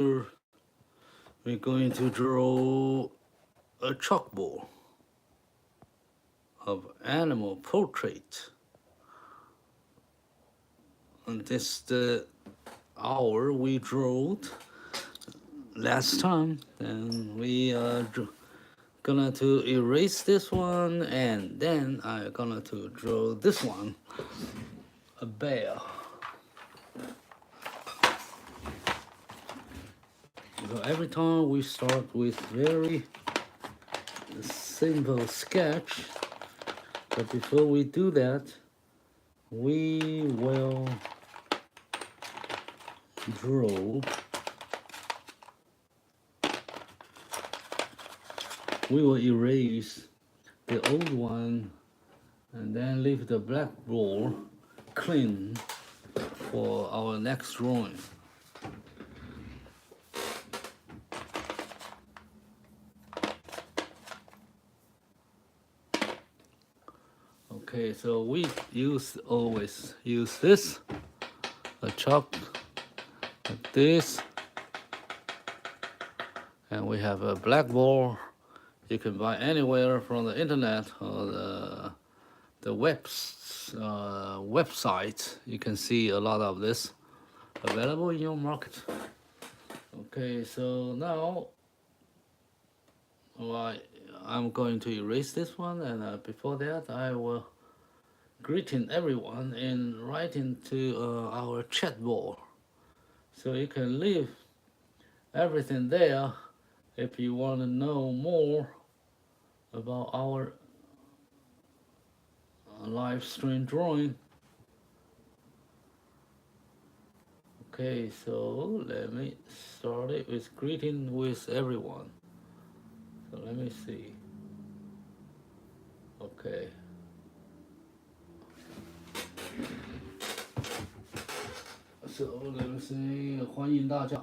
we're going to draw a chalkboard of animal portrait. And this is the hour we drew last time. And we are gonna to erase this one, and then I'm gonna to draw this one, a bear. So every time we start with very simple sketch, but before we do that, we will draw. We will erase the old one and then leave the blackboard clean for our next drawing. Okay, so we always use this, a chalk like this, and we have a blackboard. You can buy anywhere from the internet or the website. You can see a lot of this available in your market. Okay, so now I'm going to erase this one, and before that I will greeting everyone and writing to our chat board, so you can leave everything there if you want to know more about our live stream drawing. Okay, so let me start it with greeting with everyone. So let me see. Okay. So let me see. 欢迎大家。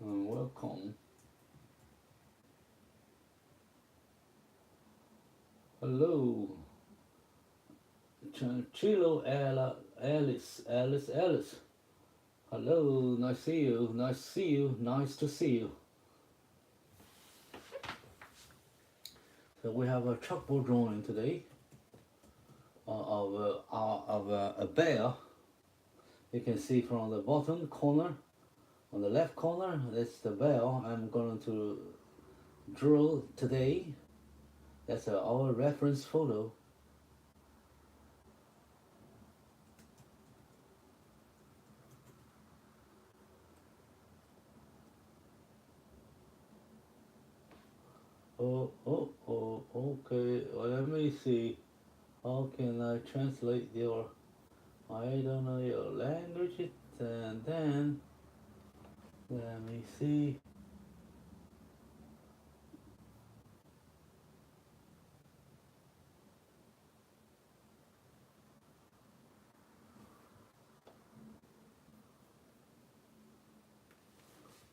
Welcome. Hello. Chilo Alice. Hello, nice to see you. Nice to see you. Nice to see you. So we have a chalkboard drawing today of a bear. You can see from the bottom corner, on the left corner, that's the bear I'm going to draw today. That's our reference photo. Okay. Well, let me see. How can I translate your, I don't know your language, and then, let me see.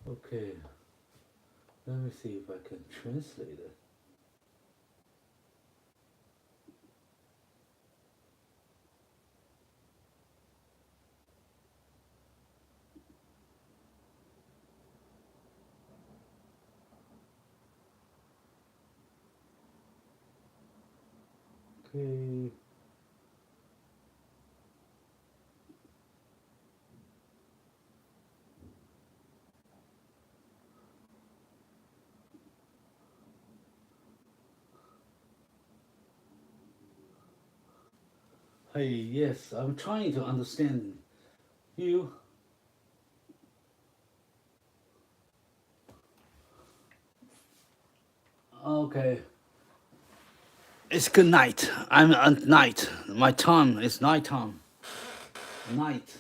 Okay. Let me see if I can translate it. Okay. Hey, yes, I'm trying to understand you. Okay. It's good night. I'm at night. My time is night time. Night.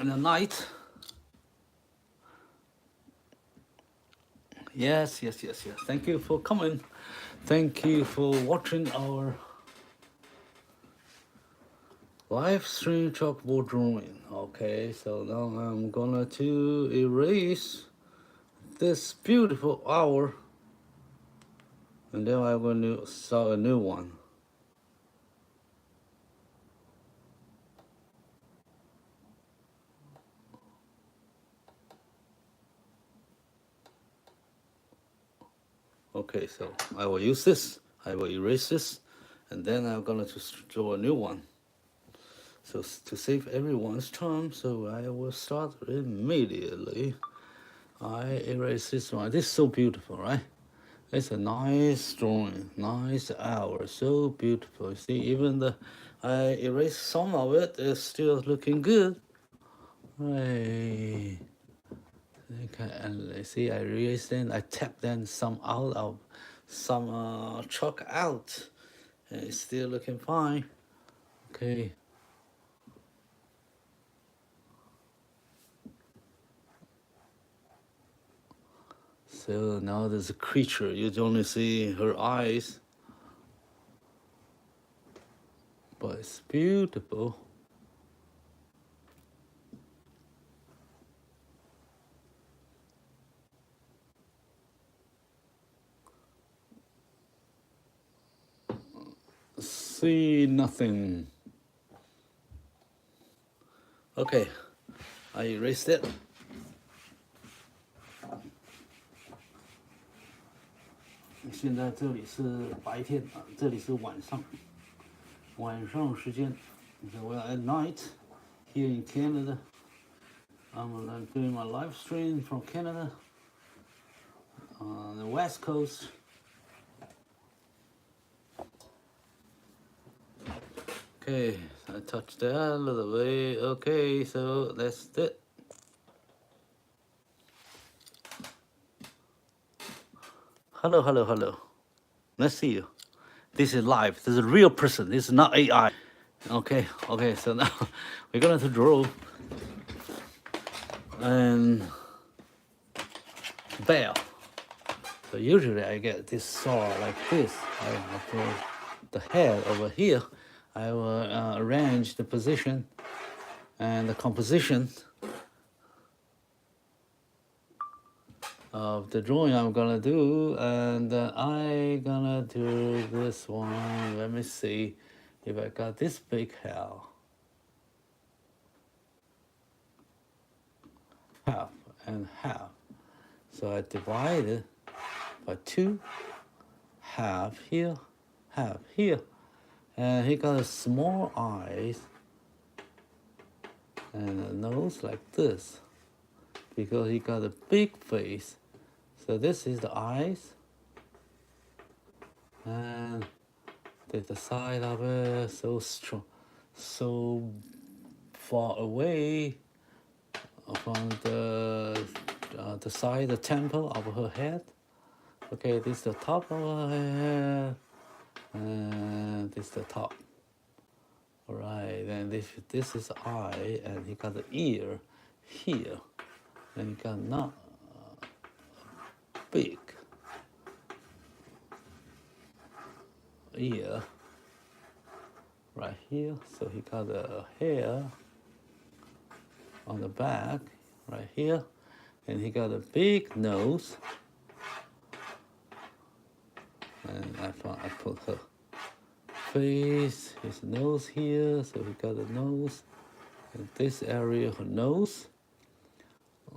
in the night. Yes. Thank you for coming. Thank you for watching our live stream chalkboard drawing. Okay, so now I'm gonna to erase this beautiful hour, and then I'm going to start a new one. Okay, so I will use this, I will erase this, and then I'm gonna just draw a new one. So to save everyone's time, so I will start immediately. I erase this one. This is so beautiful, right? It's a nice drawing, nice hour, so beautiful. You see, even I erased some of it, it's still looking good. Hey. Okay, and see, I erased then, I tapped then some out of some chalk out, and it's still looking fine. Okay. So now there's a creature. You only see her eyes, but it's beautiful. See nothing. Okay, I erased it. Now 这里是白天啊，这里是晚上时间。So we're at night here in Canada. I'm doing my live stream from Canada on the West Coast. Okay, I touched that a little bit. Okay, so that's it. Hello. Let's see you. This is live. This is a real person. This is not AI. Okay, so now we're going to draw and bear. So usually I get this saw like this. I put the head over here. I will arrange the position and the composition of the drawing I'm gonna do, and I gonna do this one. Let me see if I got this big hair. Half and half. So I divide it by 2, half here, and he got a small eyes and a nose like this because he got a big face. So this is the eyes, and the side of it so strong, so far away from the side, the temple of her head. Okay, this is the top of her head, and this is the top. All right, then this is the eye, and he got the ear here, and he got not big ear right here. So he got a hair on the back right here, and he got a big nose, and I put her face, his nose here, so he got a nose, and this area her nose.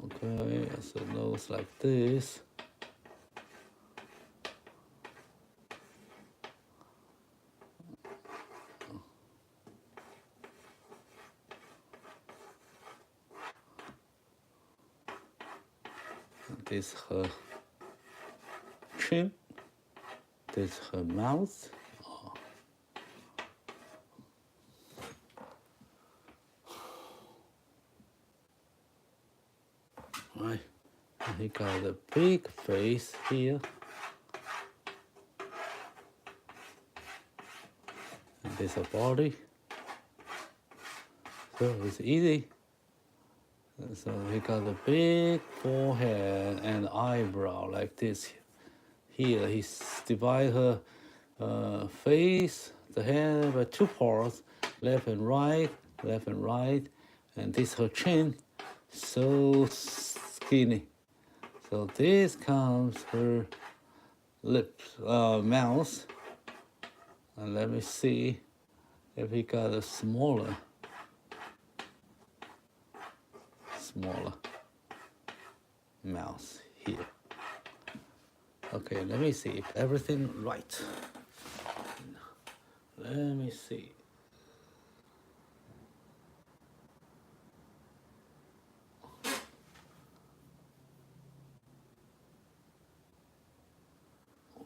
Okay, so nose like this. This her chin, this her mouth. Right, and he got a big face here. And this a body. So it's easy. So he got a big forehead and eyebrow like this. Here he divide her face, the head by two parts, left and right, and this her chin, so skinny. So this comes her lips, mouth, and let me see if he got a smaller mouth here. Okay, let me see if everything right. Let me see.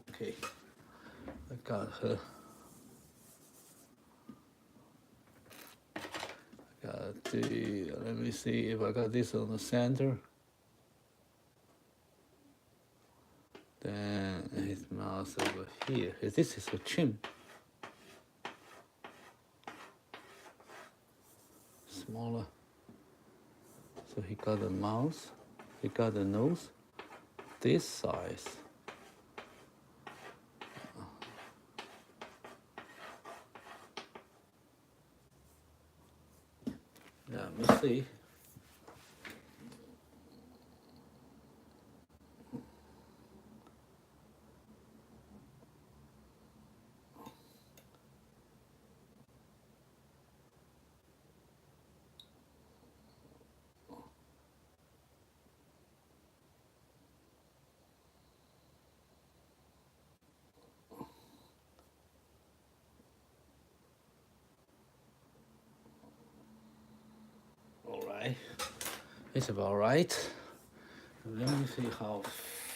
Okay, I got her. Let me see if I got this on the center. Then his mouth over here. This is a chin. Smaller. So he got a mouth. He got a nose. This size. Let me see. All right. It's about right. Let me see how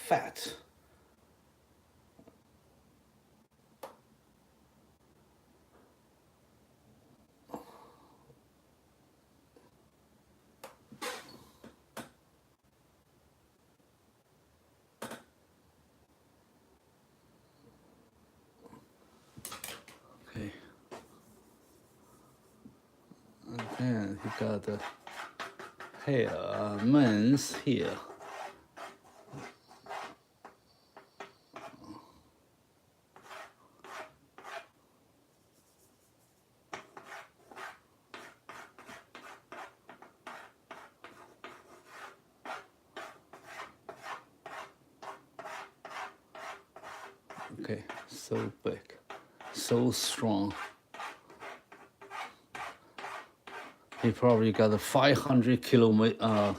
fat. Okay. And then he got the hair, mans here. Okay, so big, so strong. He probably got a 500 kilogram,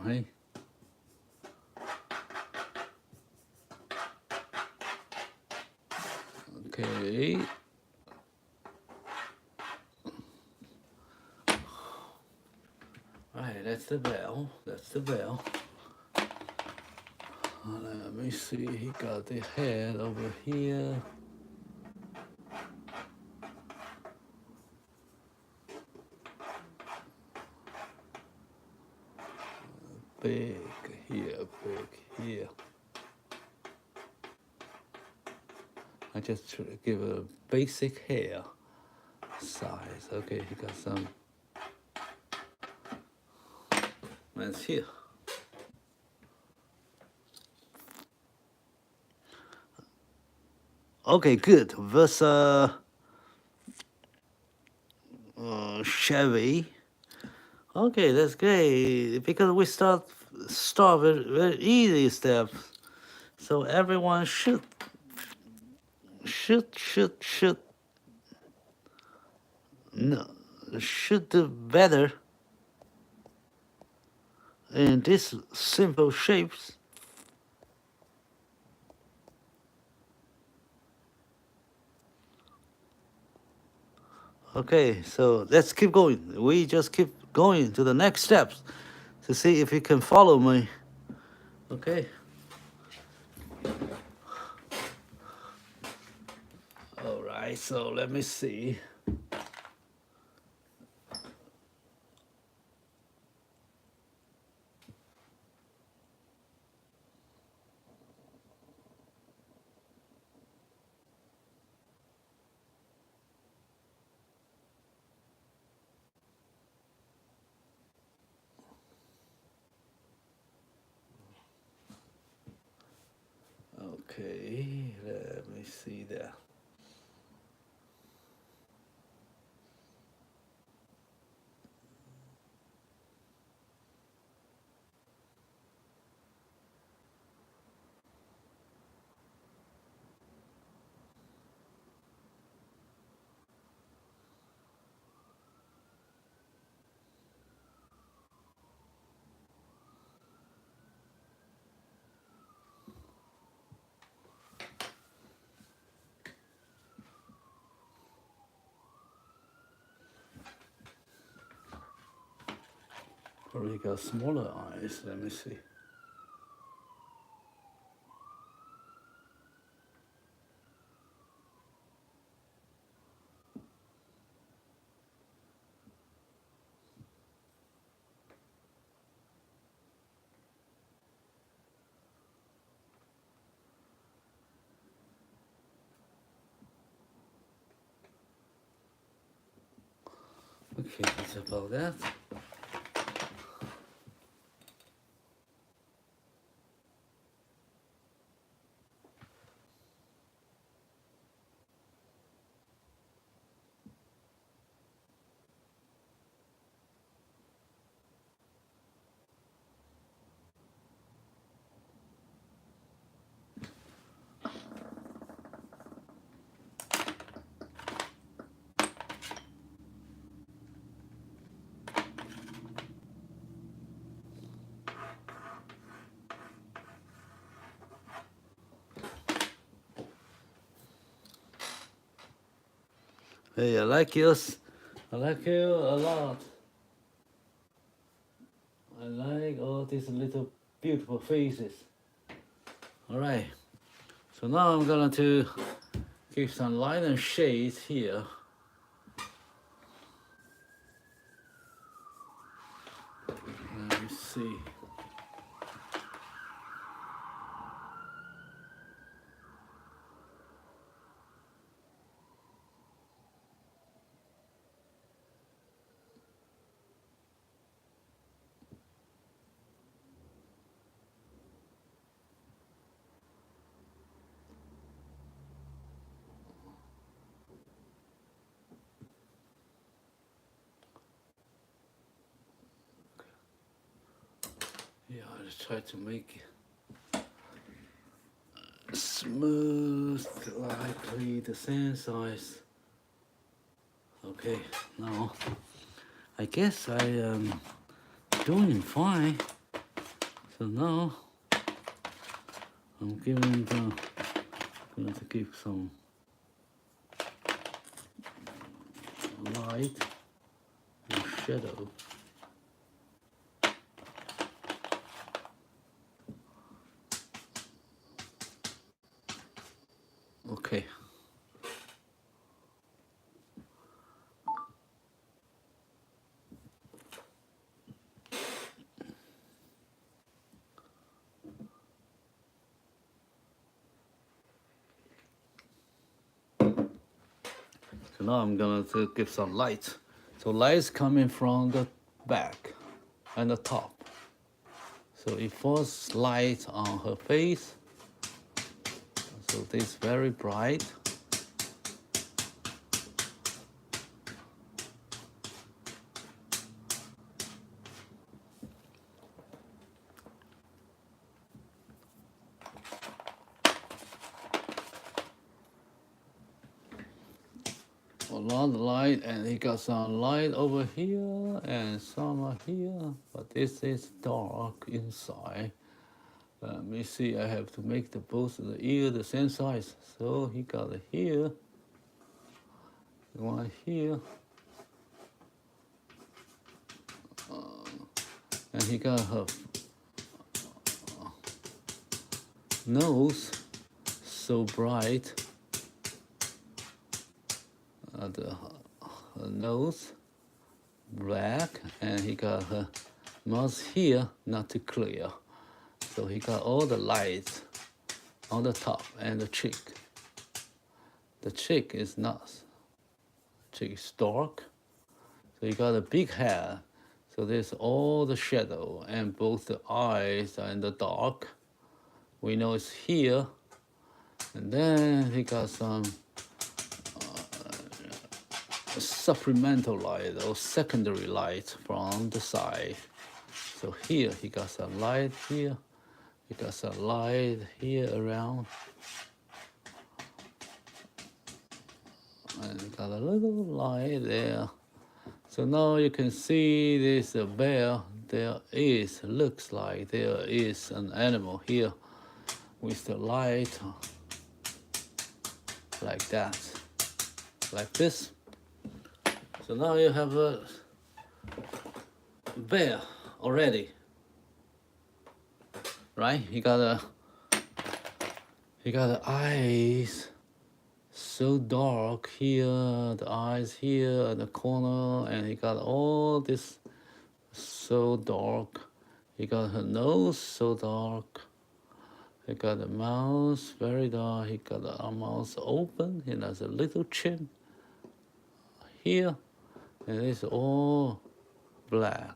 right? Okay. All right, that's the bell. That's the bell. Let me see. He got the head over here. Big here, big here. I just give a basic hair size. Okay, he got some. That's here. Okay, good. Versa Chevy. Okay, that's great because we start very, very easy steps. So everyone should no, should do better in these simple shapes. Okay, so let's keep going. We just keep going to the next steps to see if you can follow me. Okay. All right, so let me see. Okay, let me see that. Probably got smaller eyes. Let me see. Okay, that's about that. Hey, I like yours. I like you a lot. I like all these little beautiful faces. All right. So now I'm going to give some light and shade here. Let me see. Yeah, I'll just try to make it smooth, likely the same size. Okay, now I guess I am doing fine. So now I'm going to give some light and shadow. Okay. So now I'm going to give some light. So light is coming from the back and the top. So it falls light on her face. So this is very bright. A lot of light, and he got some light over here and some here, but this is dark inside. Let me see, I have to make the both of the ear the same size. So he got it here, one here, and he got her nose so bright. Her nose black, and he got her mouth here not too clear. So he got all the lights on the top and the cheek. The cheek is not, cheek is dark. So he got a big head. So there's all the shadow, and both the eyes are in the dark. We know it's here, And then he got some supplemental light or secondary light from the side. So here he got some light here, he got some light here around, and got a little light there. So now you can see this bear. Looks like there is an animal here with the light like that, like this. So now you have a bear already, right? He got the eyes so dark here, the eyes here at the corner, and he got all this so dark. He got her nose so dark. He got the mouth very dark. He got the mouth open. He has a little chin here, and it's all black.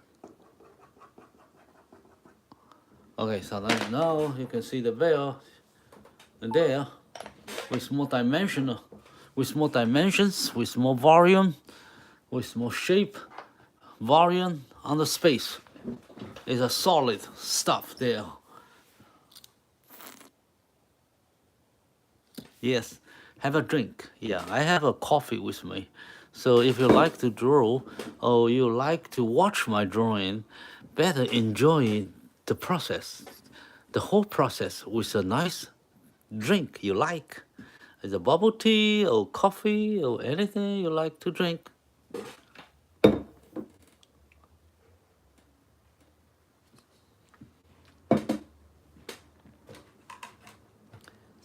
Okay, so now you can see the bear there with more dimensions, with more volume, with more shape, volume on the space. It's a solid stuff there. Yes, have a drink. Yeah, I have a coffee with me. So if you like to draw or you like to watch my drawing, better enjoy the process, the whole process with a nice drink you like. It's a bubble tea or coffee or anything you like to drink.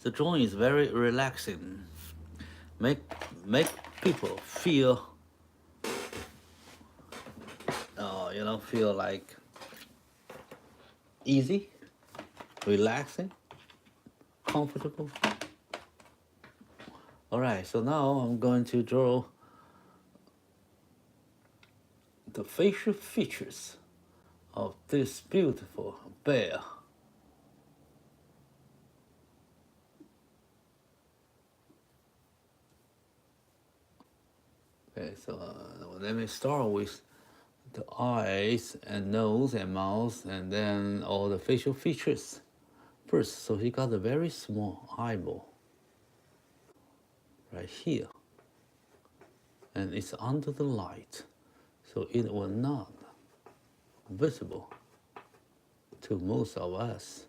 The drawing is very relaxing. Make people feel, feel like easy, relaxing, comfortable. All right, so now I'm going to draw the facial features of this beautiful bear. Okay, so let me start with the eyes and nose and mouth, and then all the facial features first. So he got a very small eyeball right here, and it's under the light, so it will not visible to most of us.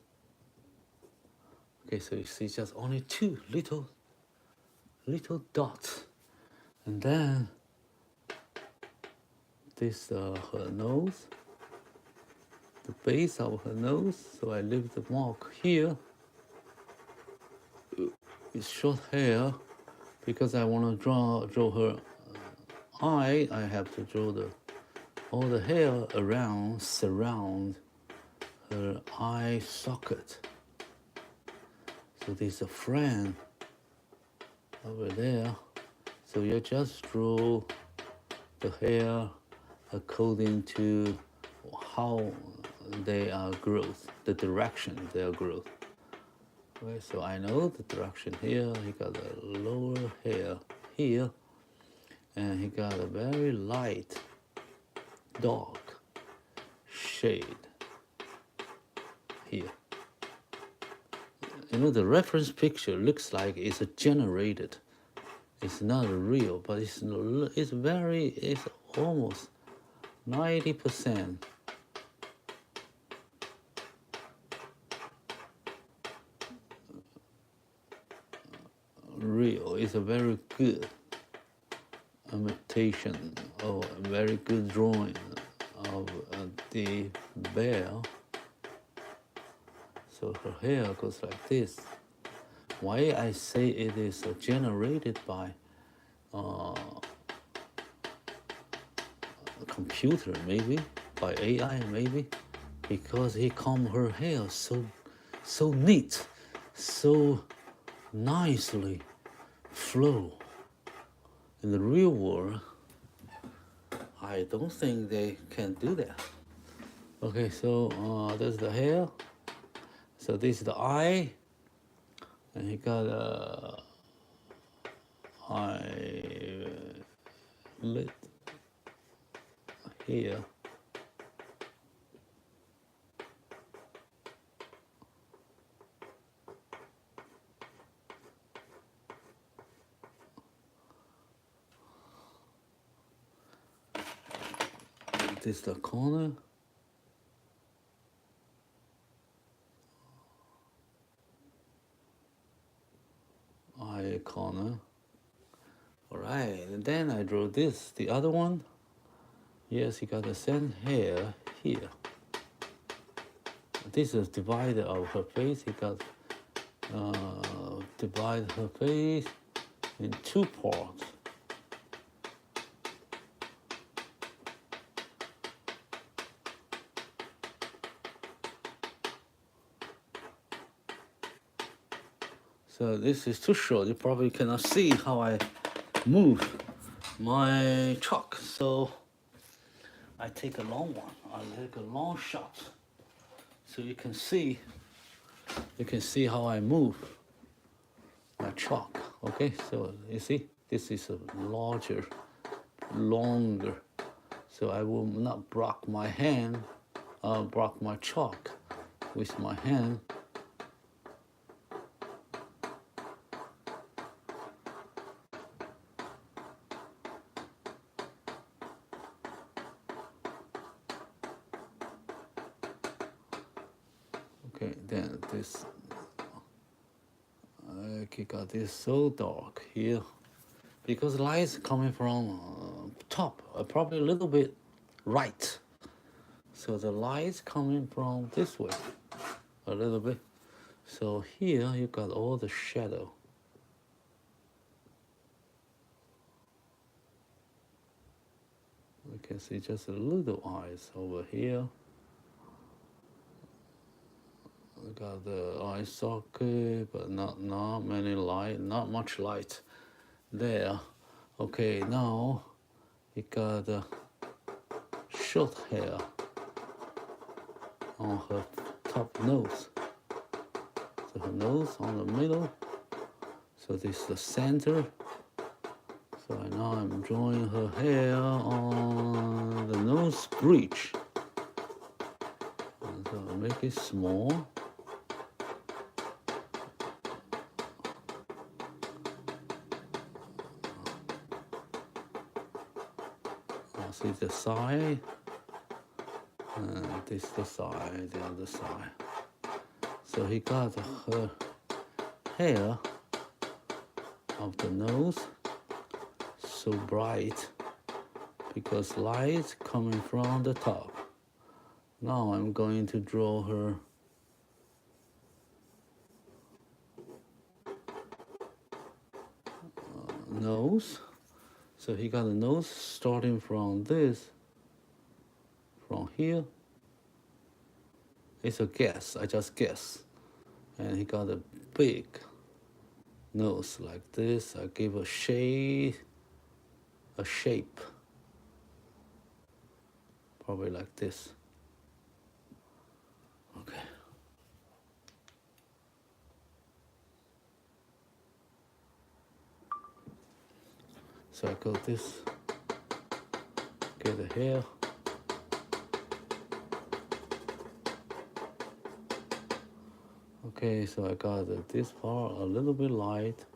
Okay, so you see just only two little dots, and then this her nose, the base of her nose. So I leave the mark here. It's short hair because I want to draw her eye. I have to draw all the hair surround her eye socket. So there's a frame over there. So you just draw the hair according to how they are growth, the direction they are growth. Okay, so I know the direction here. He got a lower hair here, and he got a very light, dark shade here. The reference picture looks like it's generated. It's not real, but it's almost 90% real. It's a very good imitation or a very good drawing of the bear. So her hair goes like this. Why I say it is generated by a computer, maybe by AI, maybe, because he combed her hair so neat, so nicely flow. In the real world, I don't think they can do that. Okay, so there's the hair. So this is the eye. And he got a eye lid here. This is the corner. Eye corner. Alright, and then I drew this, the other one. Yes, he got the same hair here. This is divider of her face. He got divide her face in 2 parts. So this is too short. You probably cannot see how I move my chalk. So I take a long one. I take a long shot, so you can see how I move my chalk. Okay, so you see, this is a larger, longer. So I will not block my hand, block my chalk with my hand. Okay, then this, I got this so dark here because light's coming from top, probably a little bit right. So the light's coming from this way a little bit. So here you got all the shadow. You can see just a little eyes over here. I got the eye socket, but not many light, not much light there. Okay, now you got short hair on her top nose. So her nose on the middle. So this is the center. So now I'm drawing her hair on the nose bridge. And so I make it small. See the side, and this the side, the other side. So he got her hair of the nose so bright because light coming from the top. Now I'm going to draw her nose. So he got a nose starting from this, from here. It's a guess, I just guess. And he got a big nose like this. I give a shape, probably like this. Okay. So I got this, get the hair. Okay, so I got this part a little bit light.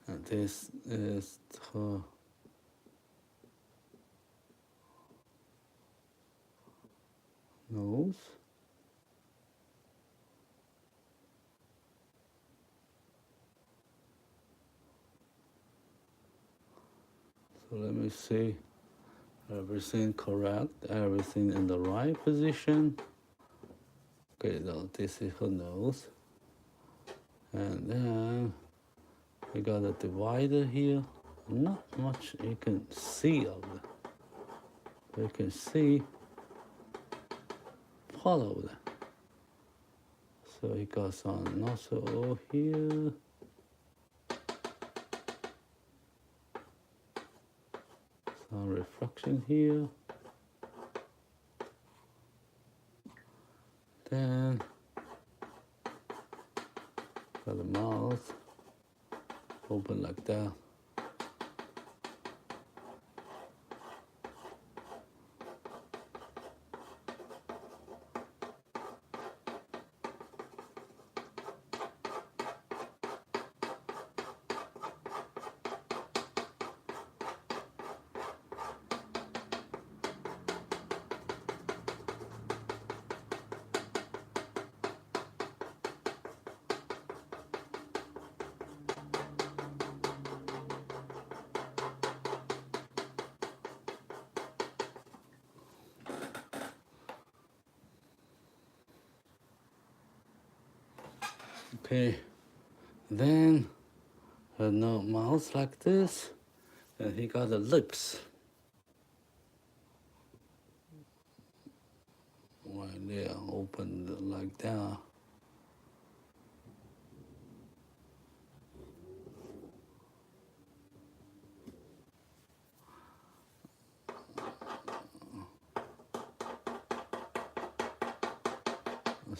And this is her nose. So let me see, everything correct, everything in the right position. Okay, now this is her nose. And then we got a divider here. Not much you can see of it. You can see part of that. So he got some nozzle here. Some reflection here. Then got the mouth open like that. Okay, then her mouth like this, and he got the lips right there, opened like that.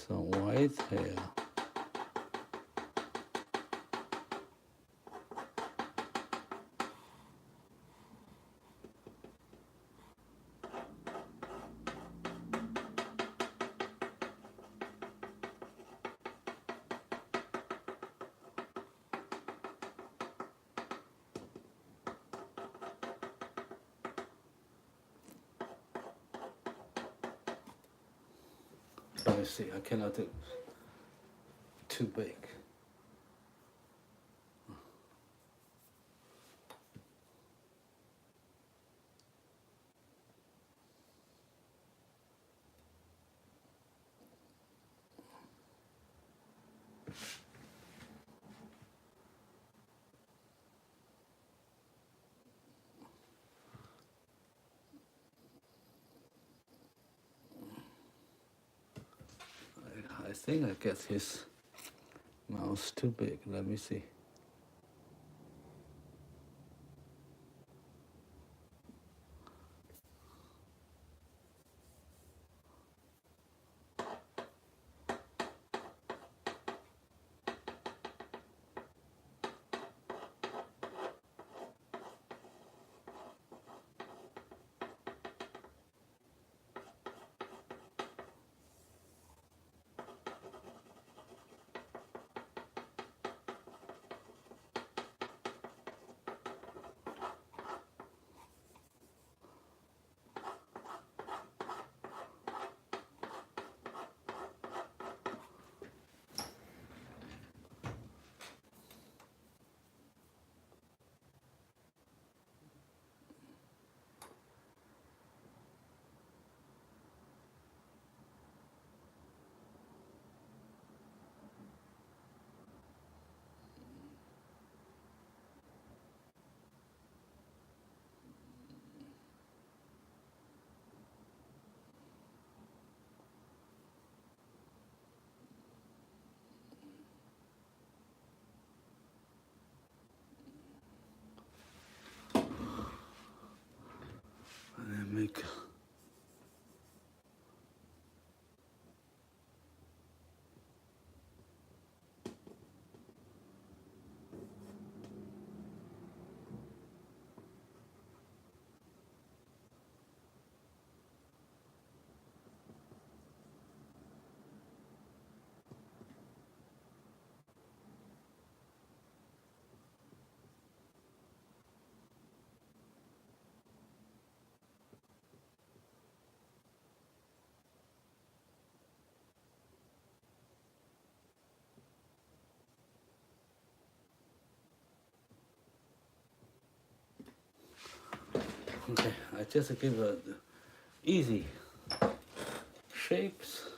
Some white hair. Let me see, I cannot do too big. I think I get his mouth too big. Let me see. Make okay, I just give a easy shapes.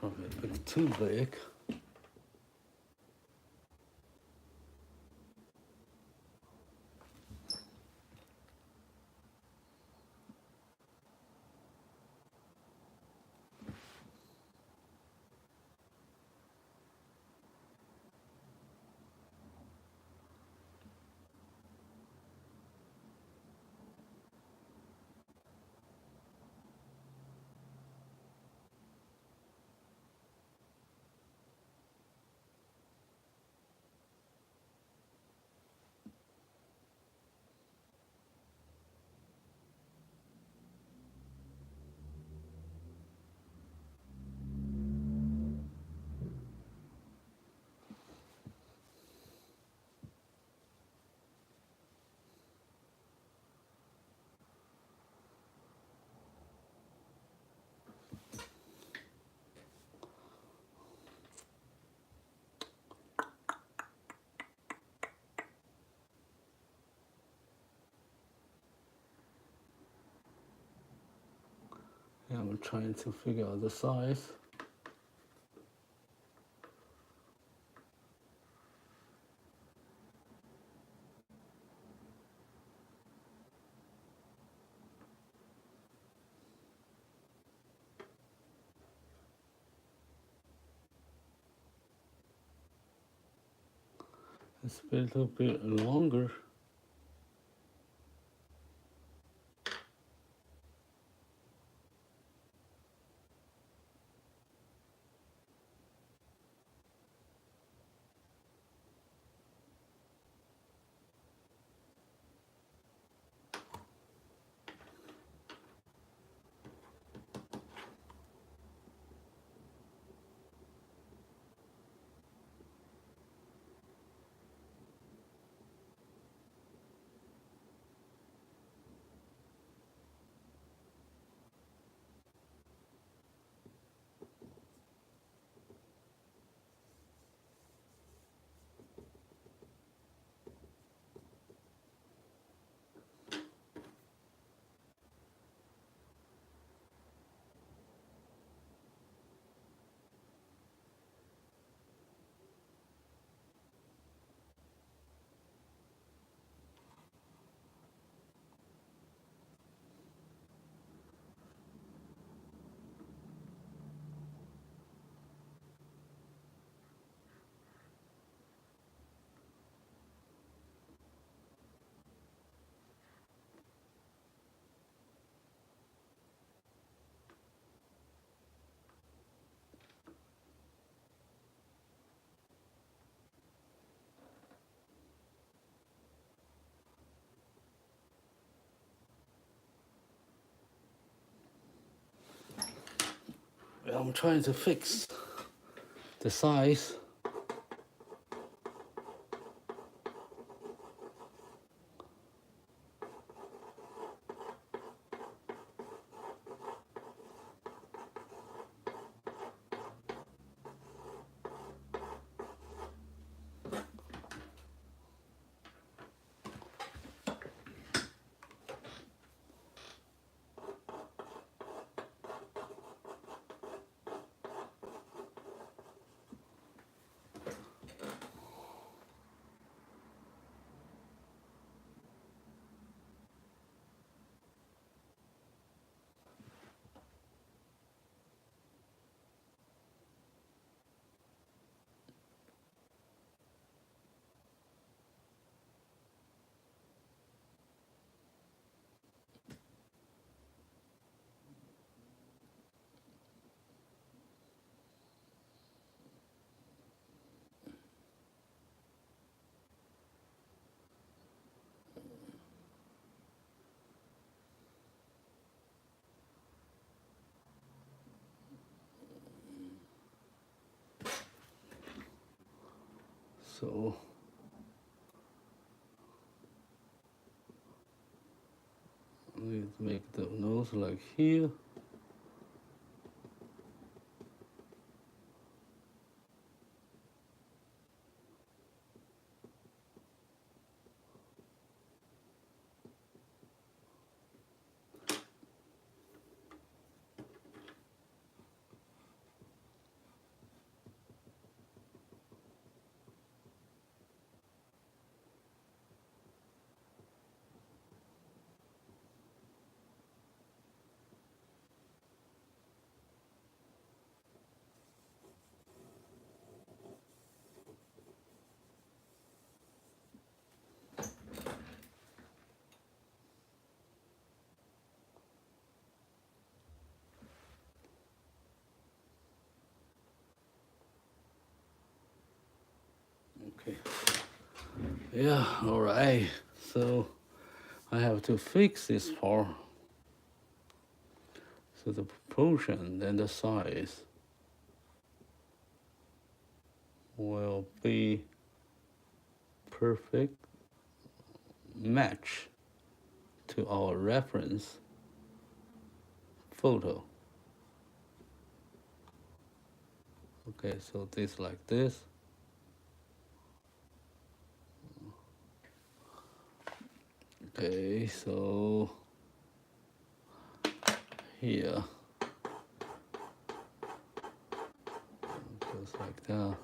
Probably a bit too big. I'm trying to figure out the size. It's a little bit longer. I'm trying to fix the size. So let's make the nose like here. Okay. Yeah, all right. So I have to fix this part. So the proportion and the size will be perfect match to our reference photo. Okay, so this like this. Okay, so here goes like that.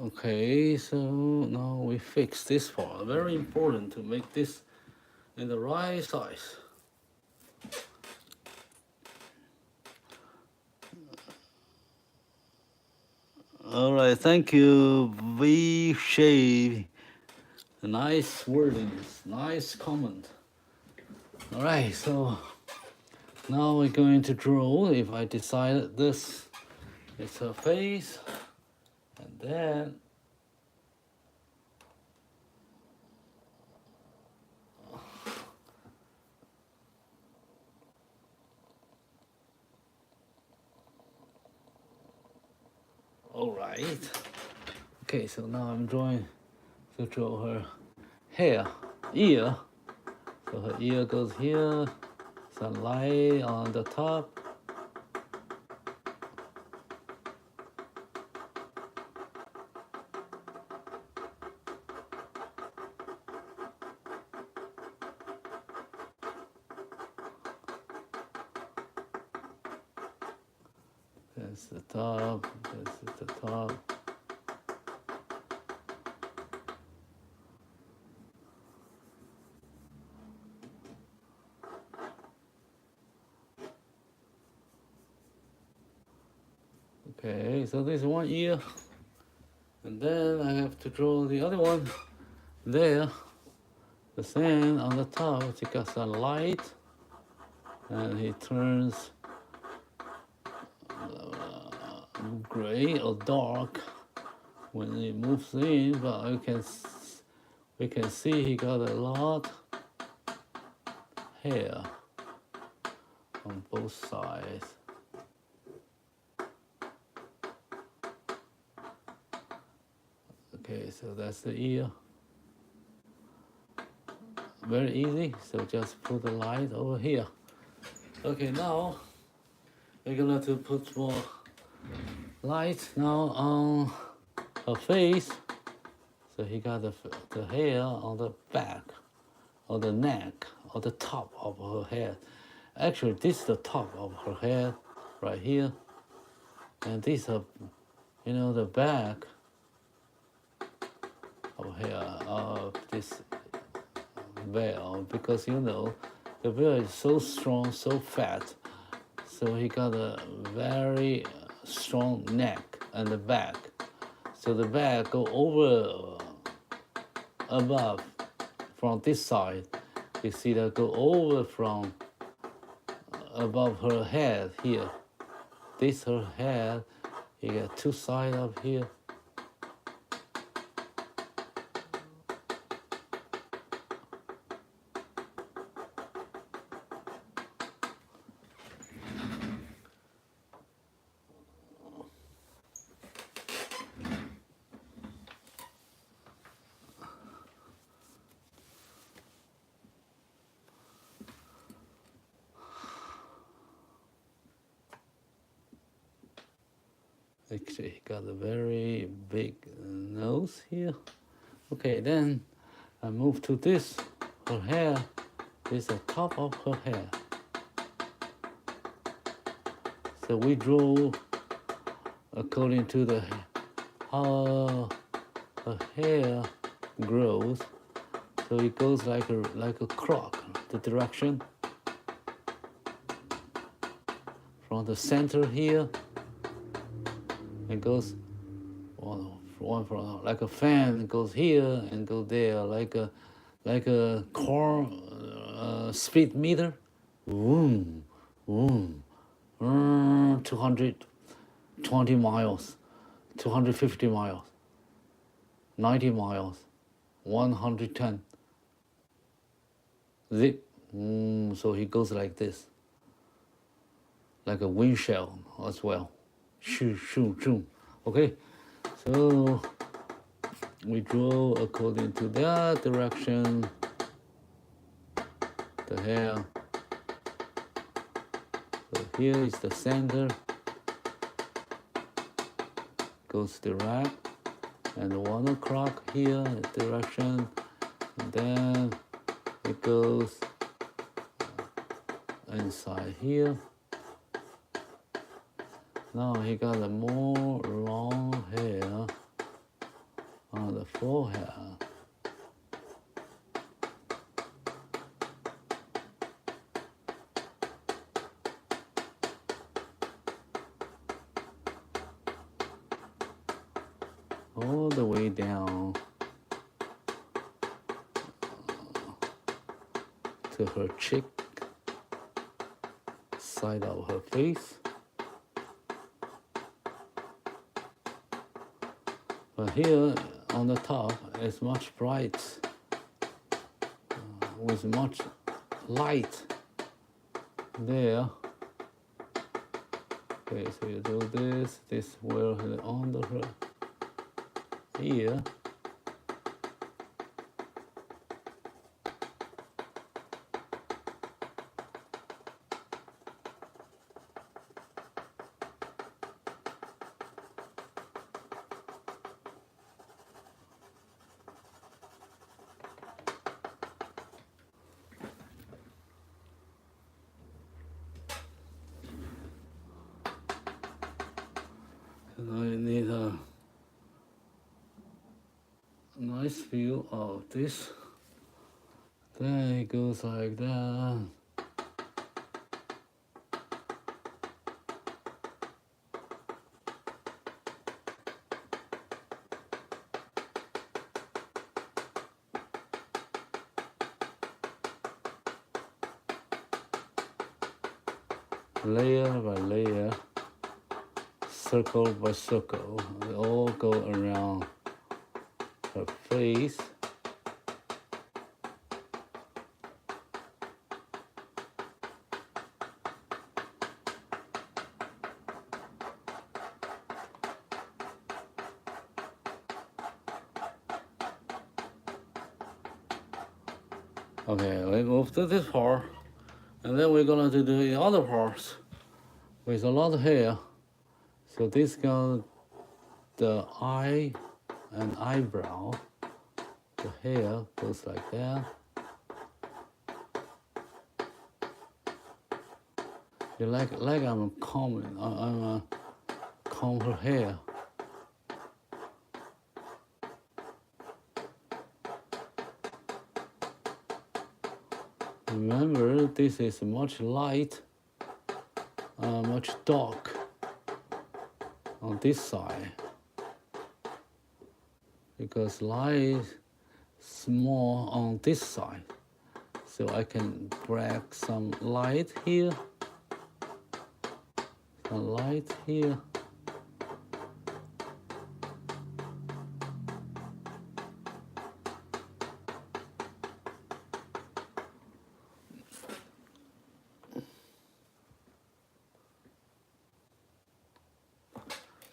Okay, so now we fix this part. Very important to make this in the right size. All right, thank you, V-Shape. Nice wordings, nice comment. All right, so now we're going to draw. If I decide this is her face, and then all right. Okay, so now I'm drawing to draw her hair, ear. So her ear goes here, some light on the top. That's the top, that's the top. Okay, so this is one ear. And then I have to draw the other one there. The same on the top, it got some light. And he turns gray or dark when he moves in, but we can see he got a lot hair on both sides. Okay, so that's the ear. Very easy, so just put the light over here. Okay, now we're gonna to put more light now on her face. So he got the hair on the back, or the neck, or the top of her head. Actually, this is the top of her head, right here. And this is, the back of hair of this veil, because the veil is so strong, so fat. So he got a very strong neck and the back. So the back go over, above, from this side. You see that go over from above her head here. This her head, you got two sides up here. Actually, he got a very big nose here. Okay, then I move to this. Her hair is the top of her hair. So we draw according to how her hair grows. So it goes like a clock, the direction from the center here. It goes one from like a fan. It goes here and goes there, like a car speed meter. Boom, boom, 220 miles, 250 miles. 90 miles, 110. Zip. So he goes like this, like a windshield as well. Shoo, shoo, shoo. Okay, so we draw according to that direction. The hair. So here is the center. Goes direct, and 1 o'clock here direction, and then it goes inside here. Now he got a more long hair on the forehead. All the way down to her cheek, side of her face. But here on the top is much bright, with much light there. Okay, so you do this will under her ear. And I need a nice view of this. Then it goes like that. Layer by layer, circle by circle, they all go around her face. Okay, we move to this part, and then we're gonna do the other parts with a lot of hair. So this got the eye and eyebrow. The hair goes like that. You like I'm combing. I'm comb her hair. Remember, this is much light, much dark on this side, because light is more on this side. So I can drag some light here, some light here.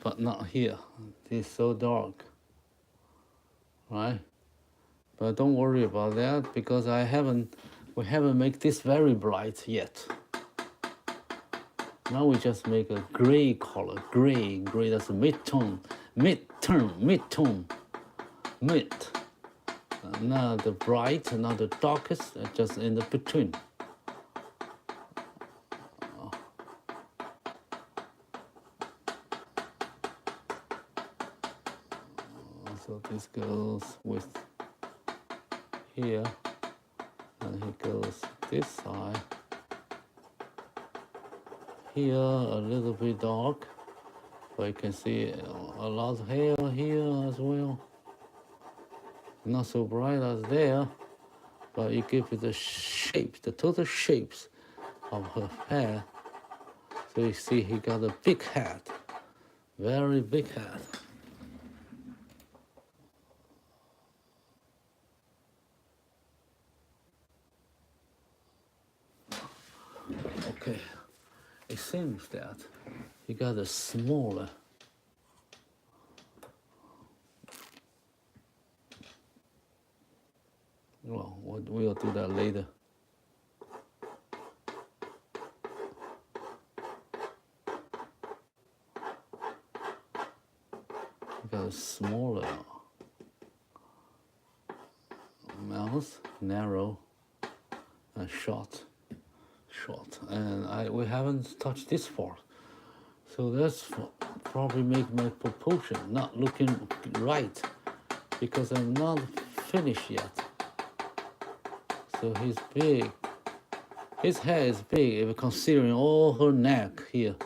But not here. It's so dark, right? But don't worry about that, because we haven't made this very bright yet. Now we just make a gray color, gray, that's a mid-tone, mid. Not the bright, not the darkest, just in the between. So this goes with here, and he goes this side. Here a little bit dark, but you can see a lot of hair here as well. Not so bright as there, but you give it the shape, the total shapes of her hair. So you see he got a big head, very big head. it seems that he got a smaller. Well, we'll do that later. Got a smaller mouth, narrow and short, and we haven't touched this part, so that's probably make my proportion not looking right because I'm not finished yet. So he's big. His head is big if considering all her neck here.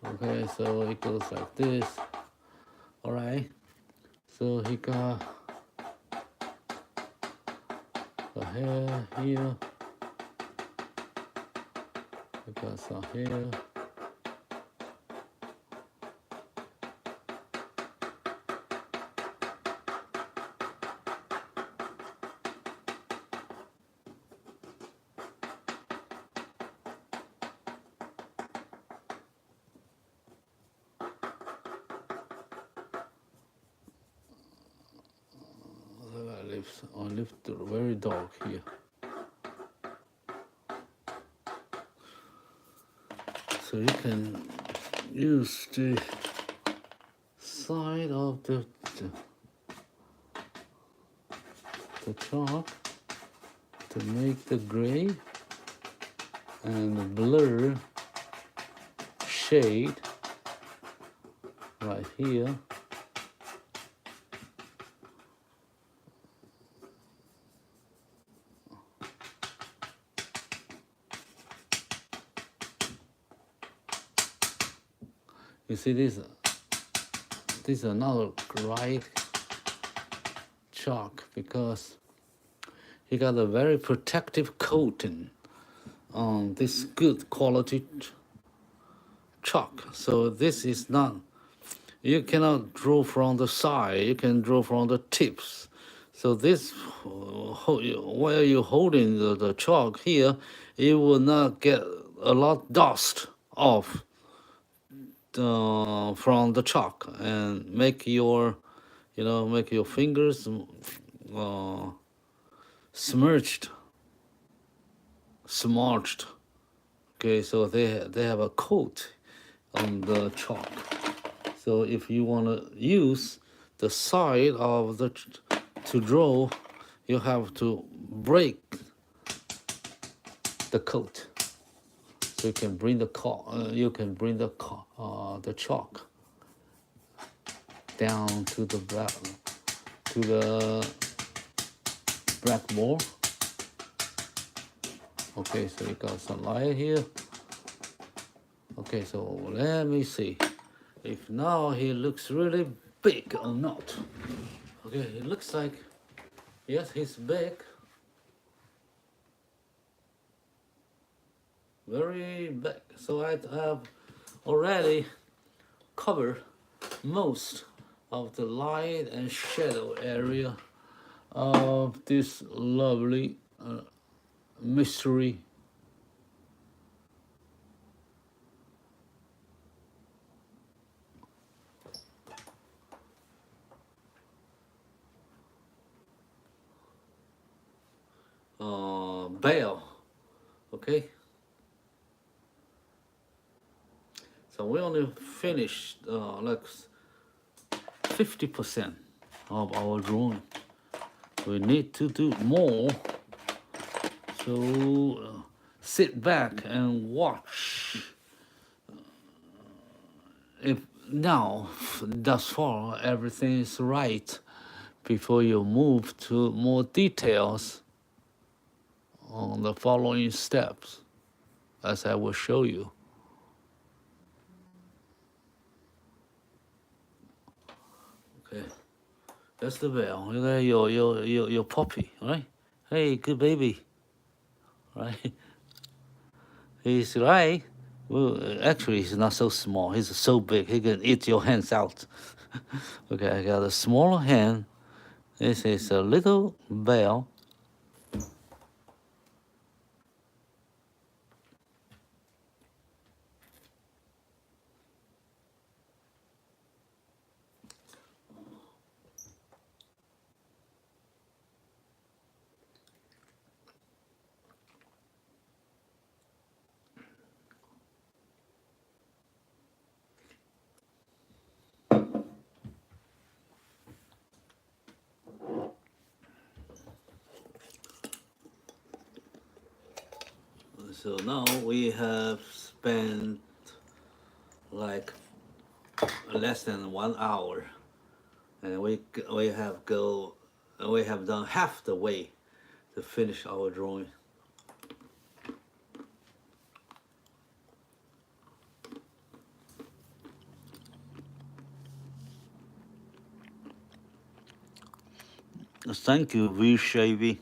Okay, so it goes like this. All right, so he got the hair here. He got some hair. I lift very dark here. So you can use the side of the chalk to make the gray and the blur shade right here. You see this is another right chalk because he got a very protective coating on this good quality chalk. So this is not, you cannot draw from the side, you can draw from the tips. So this, where you're holding the chalk here, you will not get a lot dust off from the chalk and make your, make your fingers smudged. Okay, so they have a coat on the chalk. So if you want to use the side of the to draw, you have to break the coat. So you can bring the the chalk down to the blackboard. Okay, so you got some light here. Okay, so let me see if now he looks really big or not. Okay, it looks like, yes, he's big. Very big. So I have already covered most of the light and shadow area of this lovely mystery bell. Okay, so we only finished like 50% of our drawing. We need to do more. So sit back and watch. If now, thus far, everything is right, before you move to more details on the following steps, as I will show you. Okay, that's the bell. Look at your puppy, right? Hey, good baby, right? He's right. Well, actually, he's not so small. He's so big. He can eat your hands out. Okay, I got a smaller hand. This is a little bell. So now we have spent like less than 1 hour, and we have done half the way to finish our drawing. Thank you, V Shavy.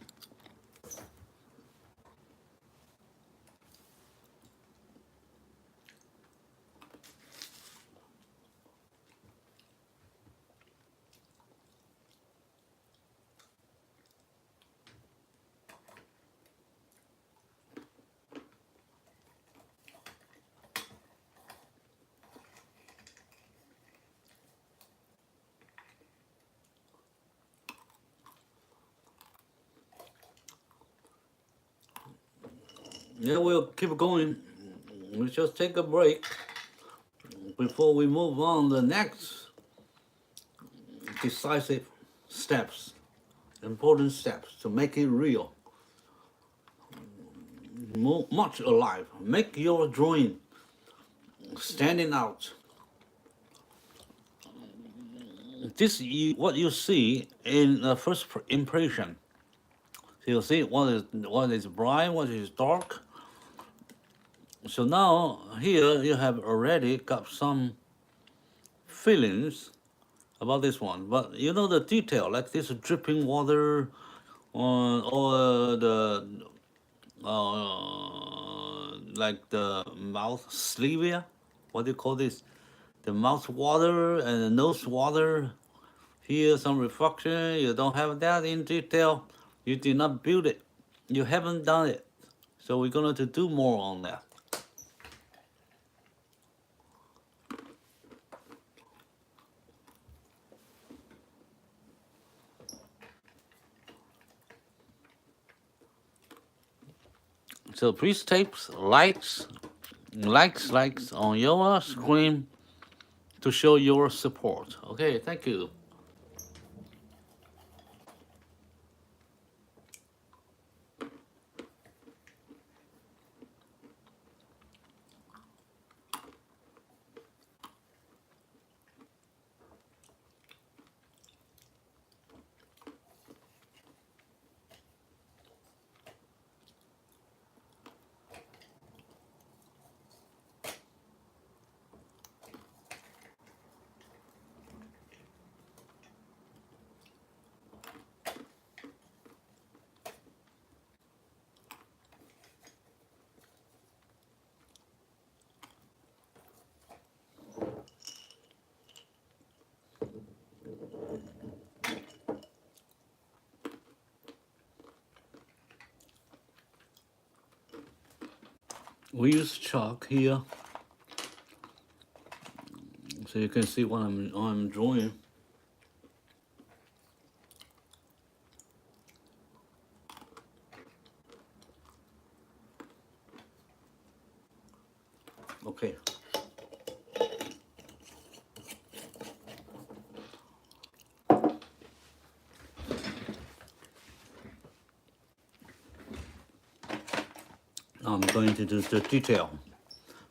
Yeah, we'll keep going. We'll just take a break before we move on the next decisive steps, important steps to make it real, much alive. Make your drawing standing out. This is what you see in the first impression. So you see what is bright, what is dark. So now here you have already got some feelings about this one, but you know the detail, like this dripping water, or the like the mouth slivia. What do you call this? The mouth water and the nose water. Here some reflection. You don't have that in detail. You did not build it. You haven't done it. So we're going to do more on that. So please tape likes on your screen to show your support. Okay, thank you. We use chalk here, so you can see what I'm drawing. Okay. Now I'm going to do the detail,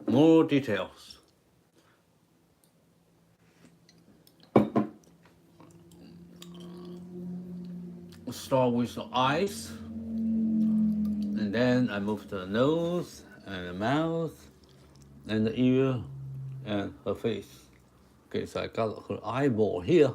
more details. Start with the eyes, and then I move to the nose and the mouth and the ear and her face. Okay, so I got her eyeball here.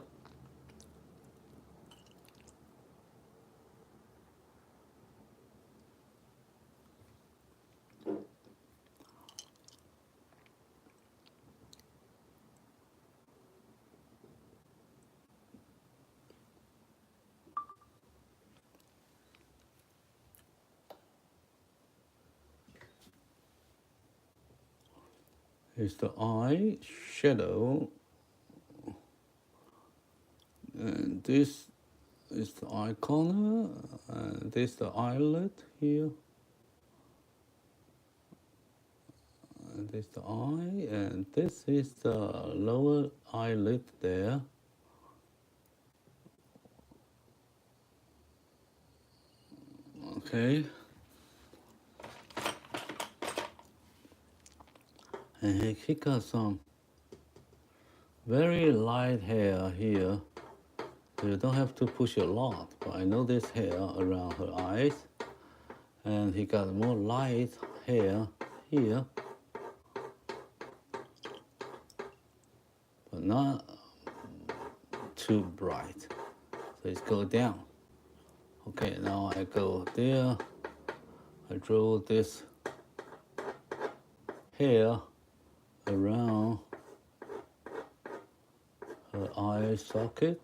Here's the eye shadow, and this is the eye corner, and this is the eyelid here, and this is the eye, and this is the lower eyelid there. Okay. And he got some very light hair here. You don't have to push a lot, but I know this hair around her eyes. And he got more light hair here, but not too bright. So it's go down. Okay, now I go there. I draw this hair around her eye socket.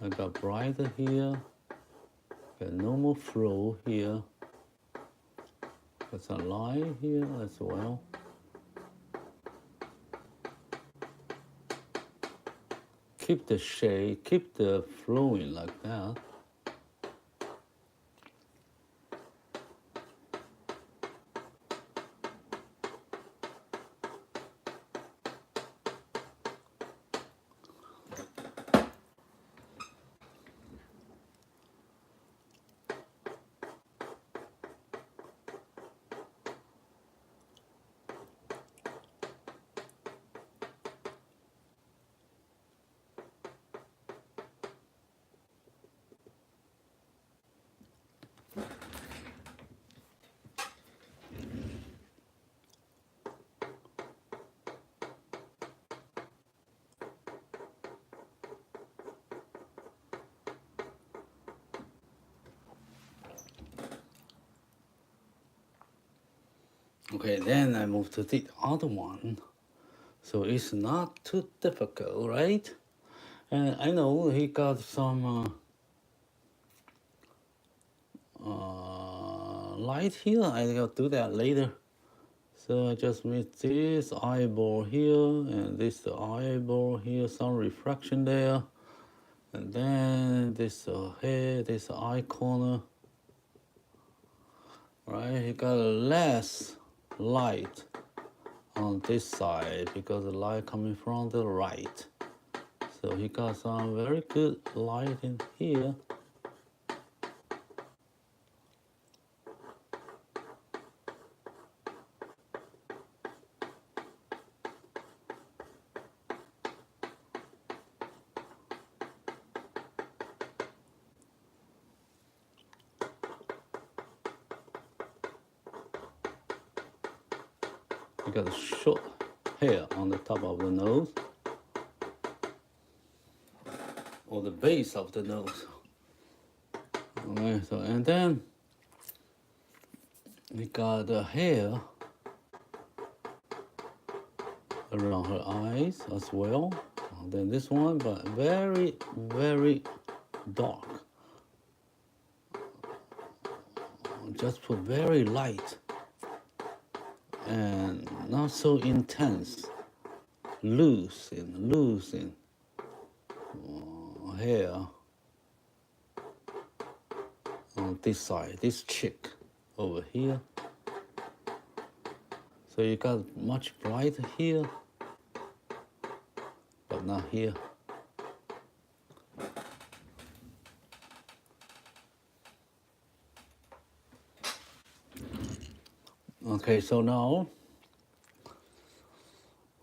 I got brighter here, got normal flow here, got some line here as well. Keep the shade, keep the flowing like that. Okay, then I move to the other one. So it's not too difficult, right? And I know he got some light here. I'll do that later. So I just make this eyeball here and this eyeball here, some reflection there. And then this head, this eye corner. Right, he got less light on this side because the light coming from the right. So he got some very good light in here. He got short hair on the top of the nose, or the base of the nose. Okay, so and then we got the hair around her eyes as well. And then this one, but very, very dark. Just put very light and not so intense. Loose hair on this side, this cheek over here. So you got much brighter here, but not here. Okay, so now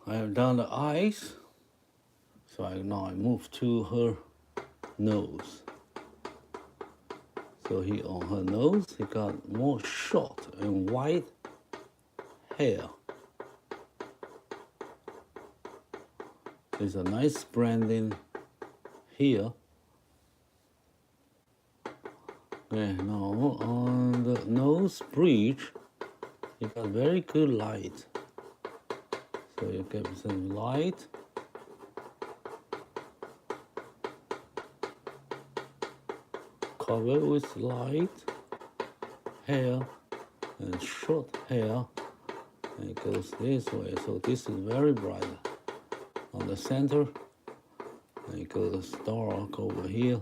I have done the eyes. So now I move to her nose. So he on her nose, he got more short and white hair. There's a nice branding here. Okay, now on the nose bridge, you got very good light. So you get some light. Cover with light hair and short hair. And it goes this way. So this is very bright on the center. And it goes dark over here.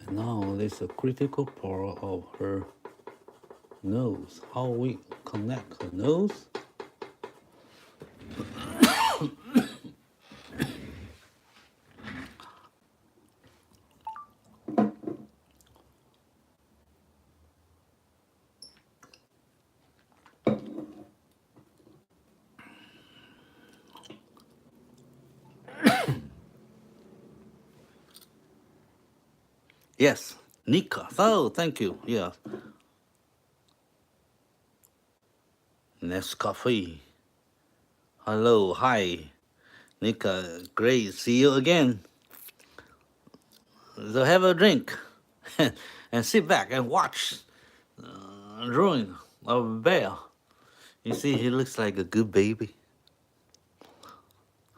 And now this is a critical part of her nose. How we connect her nose. Yes, Nika. Oh, thank you. Yeah. Nescafe. Hello, hi. Nika, great. See you again. So have a drink and sit back and watch drawing of a bear. You see, he looks like a good baby.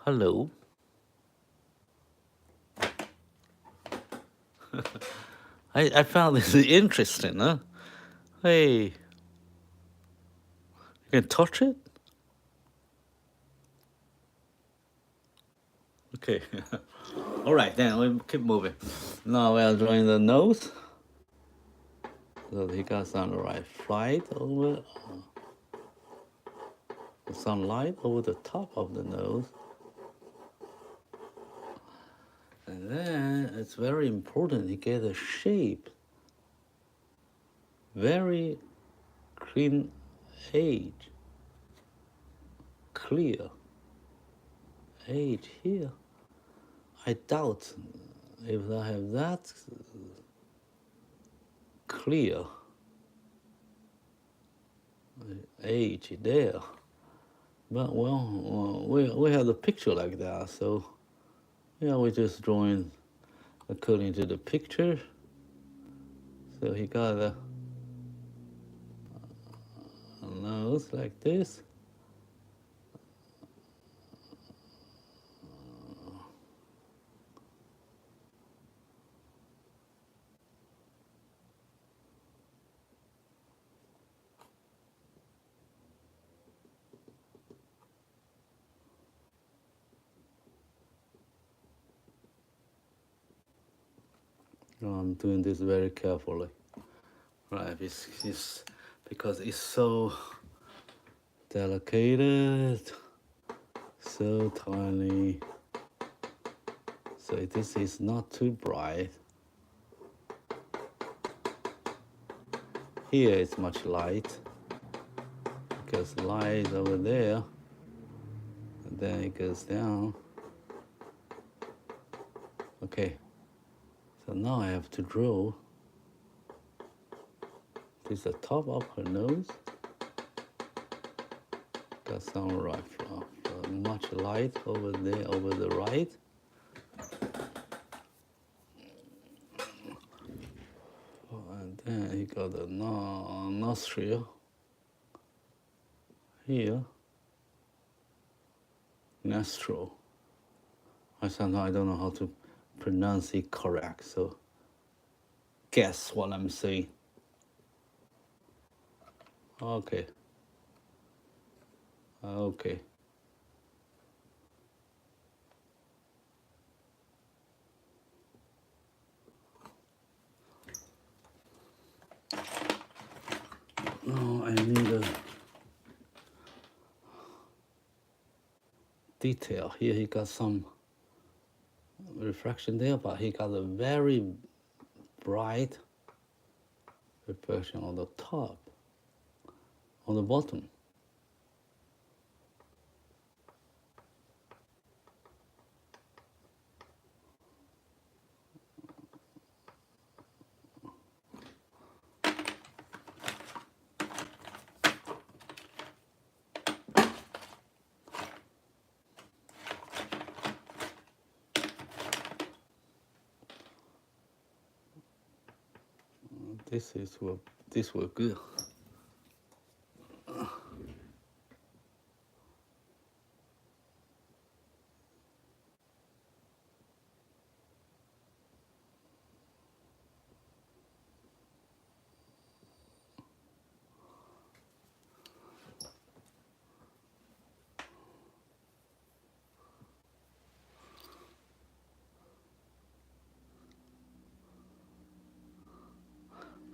Hello. I found this interesting, huh? Hey, you can touch it? Okay. All right, then we keep moving. Now we are drawing the nose. So he got some right flight over, some light over the top of the nose. And then it's very important he get a shape. Very clean edge. Clear edge here. I doubt if I have that clear edge there. But well, we have the picture like that, so yeah, we're just drawing according to the picture. So he got a nose like this. I'm doing this very carefully, right? It's because it's so delicate, so tiny. So this is not too bright. Here it's much light because light over there, and then it goes down. Okay. So now I have to draw. This is the top of her nose. Got some much light over there, over the right. And then he got a nostril here. Nostril. Sometimes I don't know how to pronounce it correct, so guess what I'm saying. Okay. Okay. Now I need a detail. Here he got some reflection there, but he got a very bright reflection on the top, on the bottom. This will good.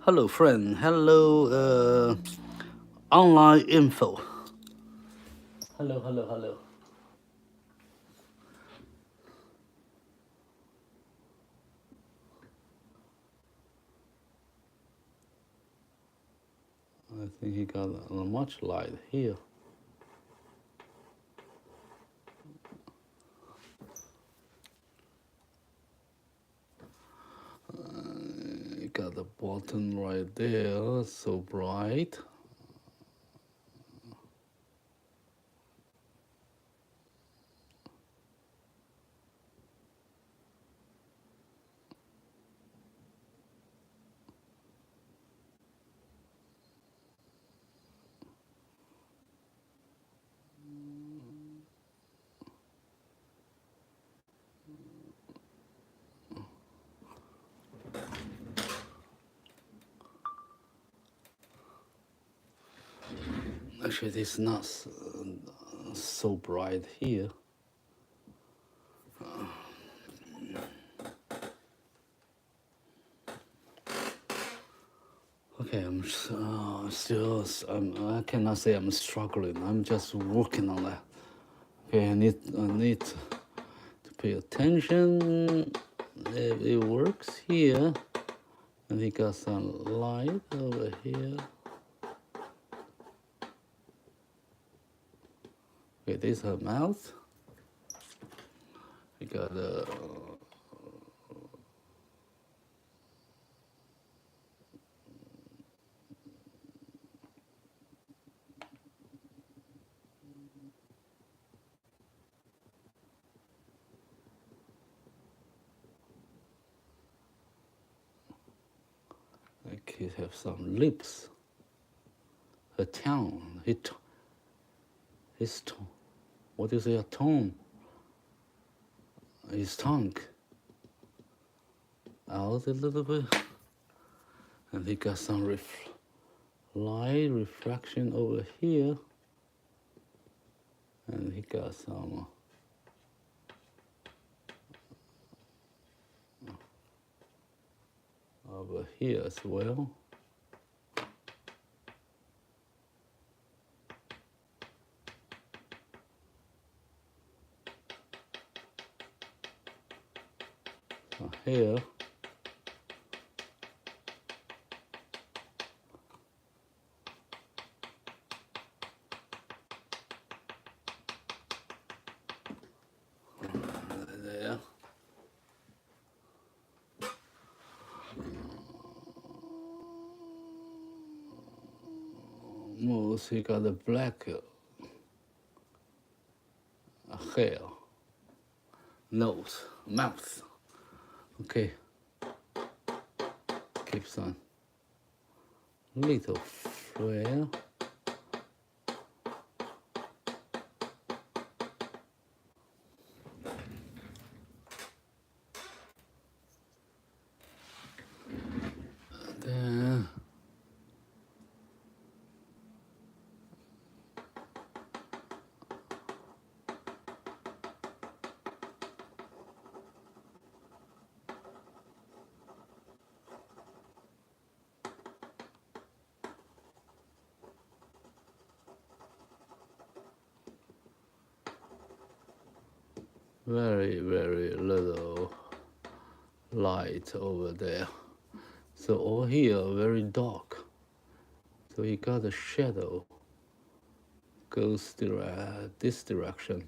Hello, friend. Hello, online info. Hello, hello, hello. I think he got much light here. button right there, so bright. Actually, it's not so bright here. Okay, I cannot say I'm struggling. I'm just working on that. Okay, I need to pay attention. It works here, and we got some light over here. Okay, this is her mouth. We got kids have some lips. Her tongue, his tongue. What do you say? A tongue. His tongue out a little bit, and he got some light refraction over here, and he got some over here as well. So here. There. Almost he got a black hair, nose, mouth. Okay, keep some little flare. Then very, very little light over there. So over here, very dark. So you got a shadow goes this direction.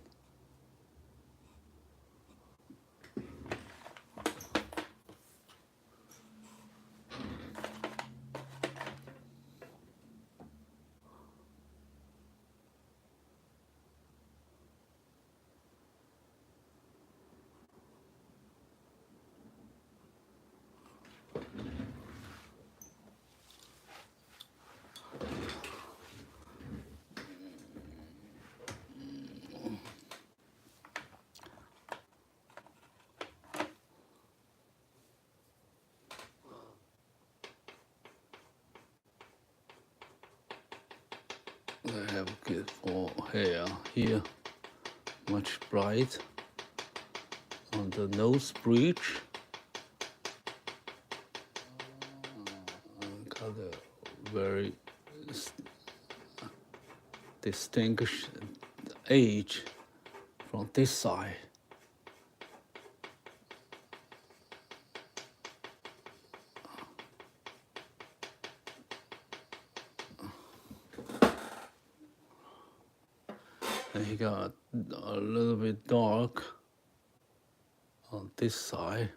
I have good for hair here, much bright on the nose bridge. Got a very distinguished edge from this side. And he got a little bit dark on this side.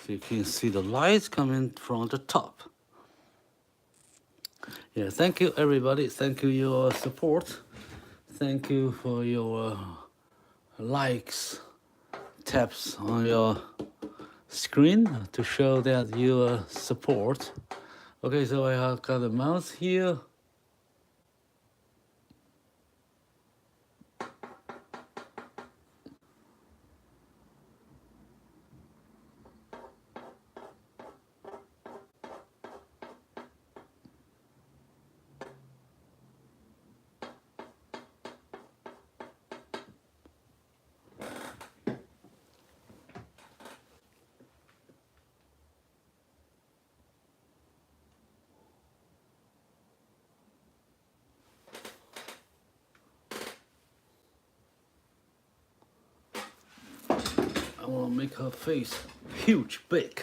You can see the lights coming from the top. Yeah, thank you everybody. Thank you your support. Thank you for your likes, taps on your screen to show that your support. Okay, so I have got a mouse here. I want to make her face huge, big,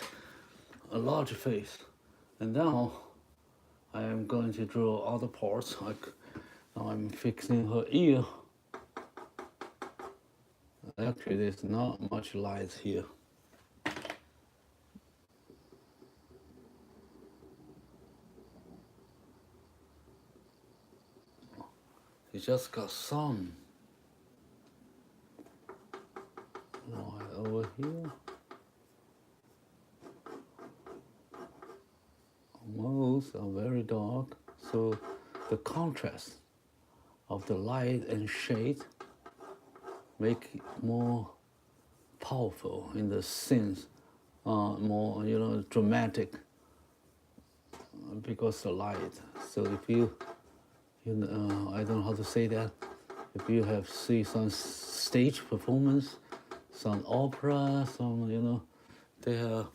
a large face. And now I am going to draw other parts. Like now I'm fixing her ear. Actually, there's not much light here. It just got some light over here. Most are very dark, so the contrast of the light and shade make it more powerful in the scenes, more dramatic because the light. So if you I don't know how to say that. If you have see some stage performance, some opera, some they have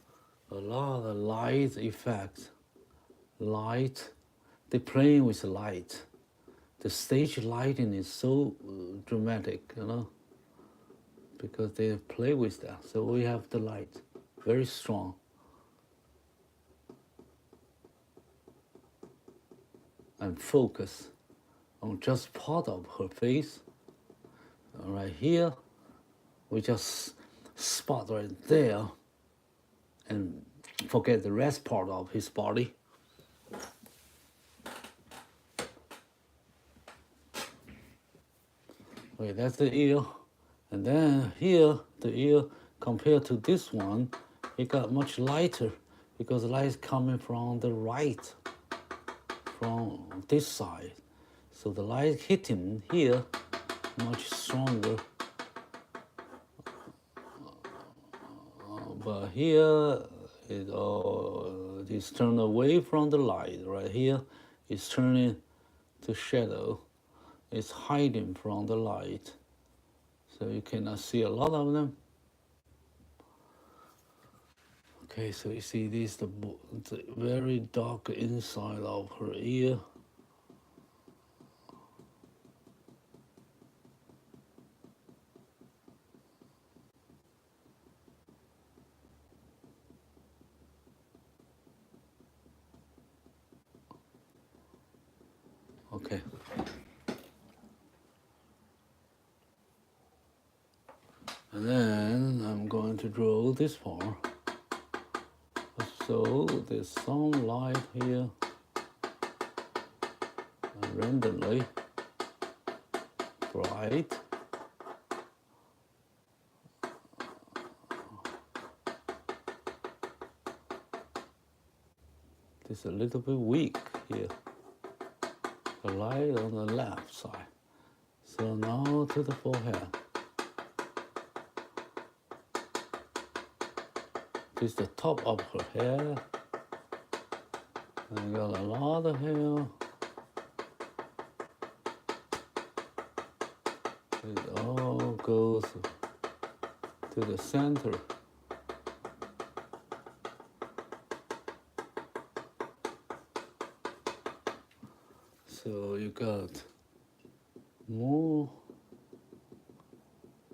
a lot of light effects. Light, they playing with light. The stage lighting is so dramatic, because they play with that. So we have the light, very strong. And focus on just part of her face. Right here, we just spot right there and forget the rest part of his body. Okay, that's the ear. And then here, the ear compared to this one, it got much lighter because the light is coming from the right, from this side. So the light hitting here much stronger. But here it is turned away from the light. Right here it's turning to shadow. It's hiding from the light. So you cannot see a lot of them. Okay, so you see this the very dark inside of her ear. Okay. And then I'm going to draw this part. So there's some light here, randomly bright. It's a little bit weak here. The light on the left side. So now to the forehead. This is the top of her hair. And got a lot of hair. It all goes to the center. So you got more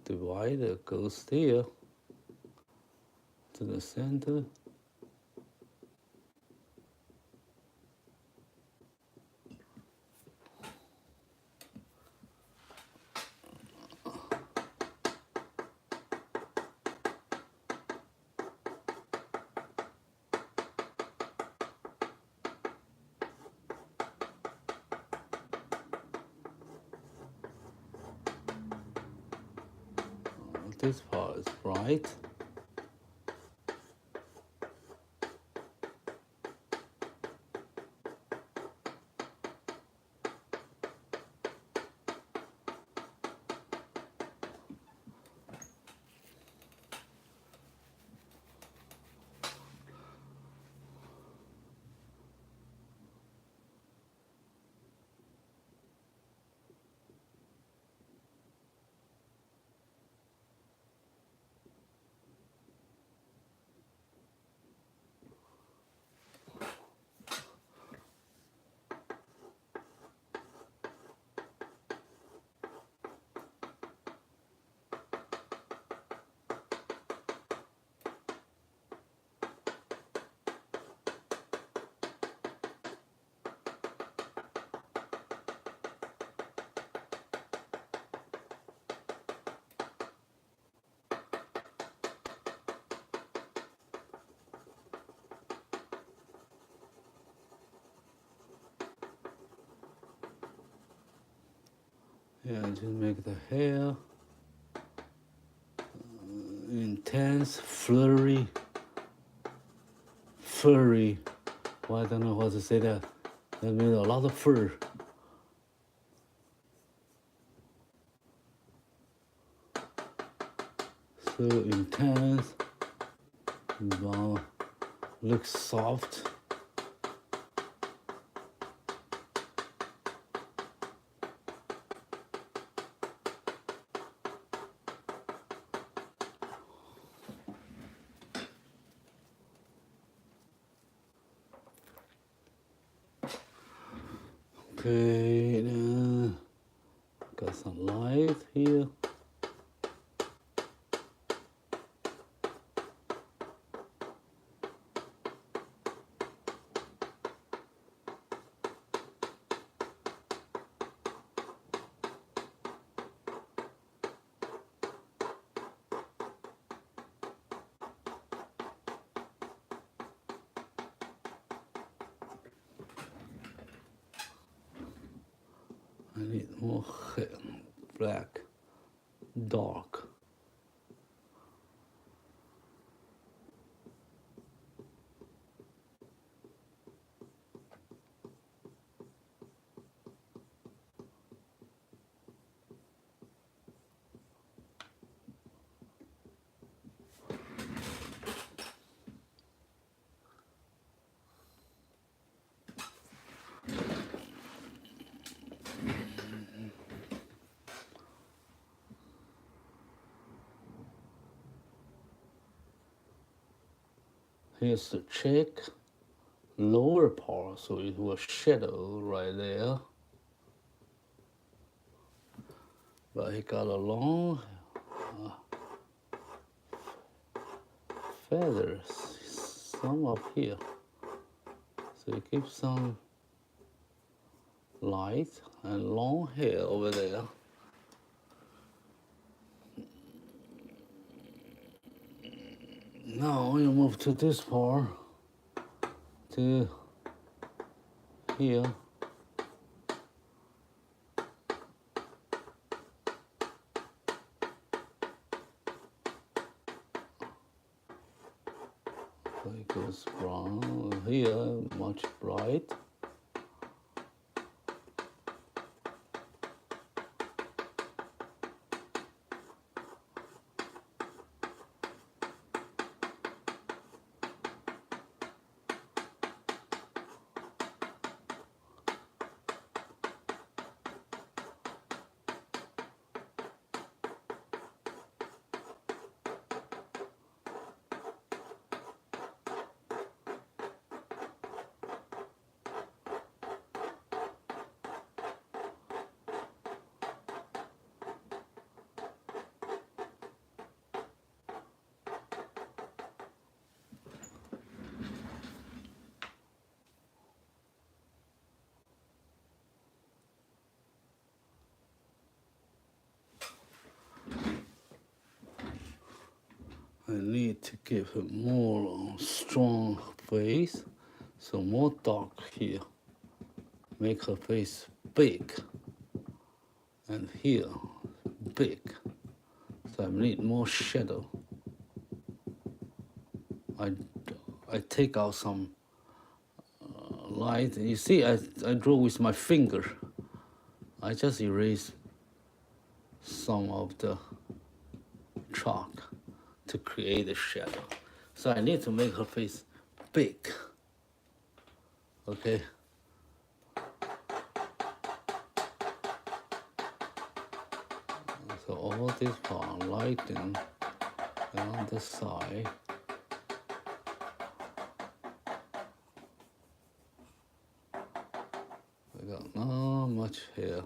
divider goes there to the center. this part is bright. Yeah, just make the hair intense, furry. Well, I don't know how to say that. That means a lot of fur. So intense. Wow, looks soft. Okay, got some light here. I need more black, dark. Here's the check lower part, so it will shadow right there. But he got a long feathers, some up here. So it gives some light and long hair over there. Now we move to this part, to here. So it goes brown here, much bright. I need to give her more strong face, so more dark here. Make her face big, and here big. So I need more shadow. I take out some light. You see, I draw with my finger. I just erase some of the chalk to create a shadow. So I need to make her face big. Okay. So all this part lighten on the side. I got not much here.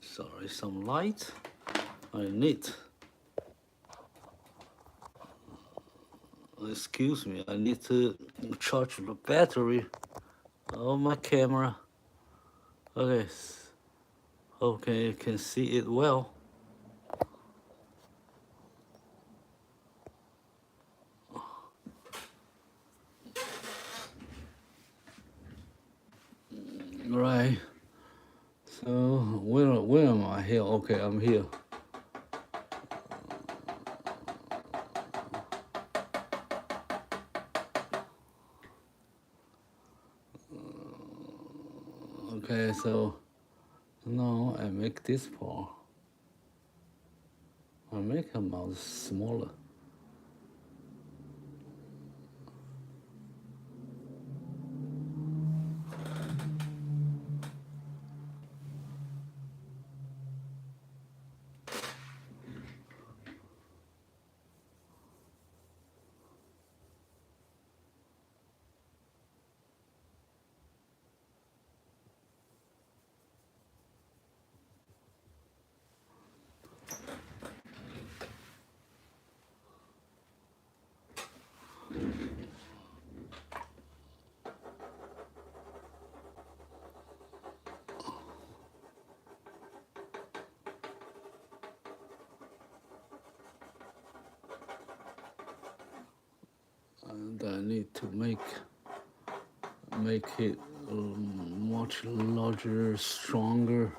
Sorry, some light. I need. Excuse me, I need to charge the battery of my camera. Okay, okay, you can see it well. Right. So where am I here? Okay, I'm here. Okay, so now I make this part. I make her mouth smaller. And I need to make it much larger, stronger.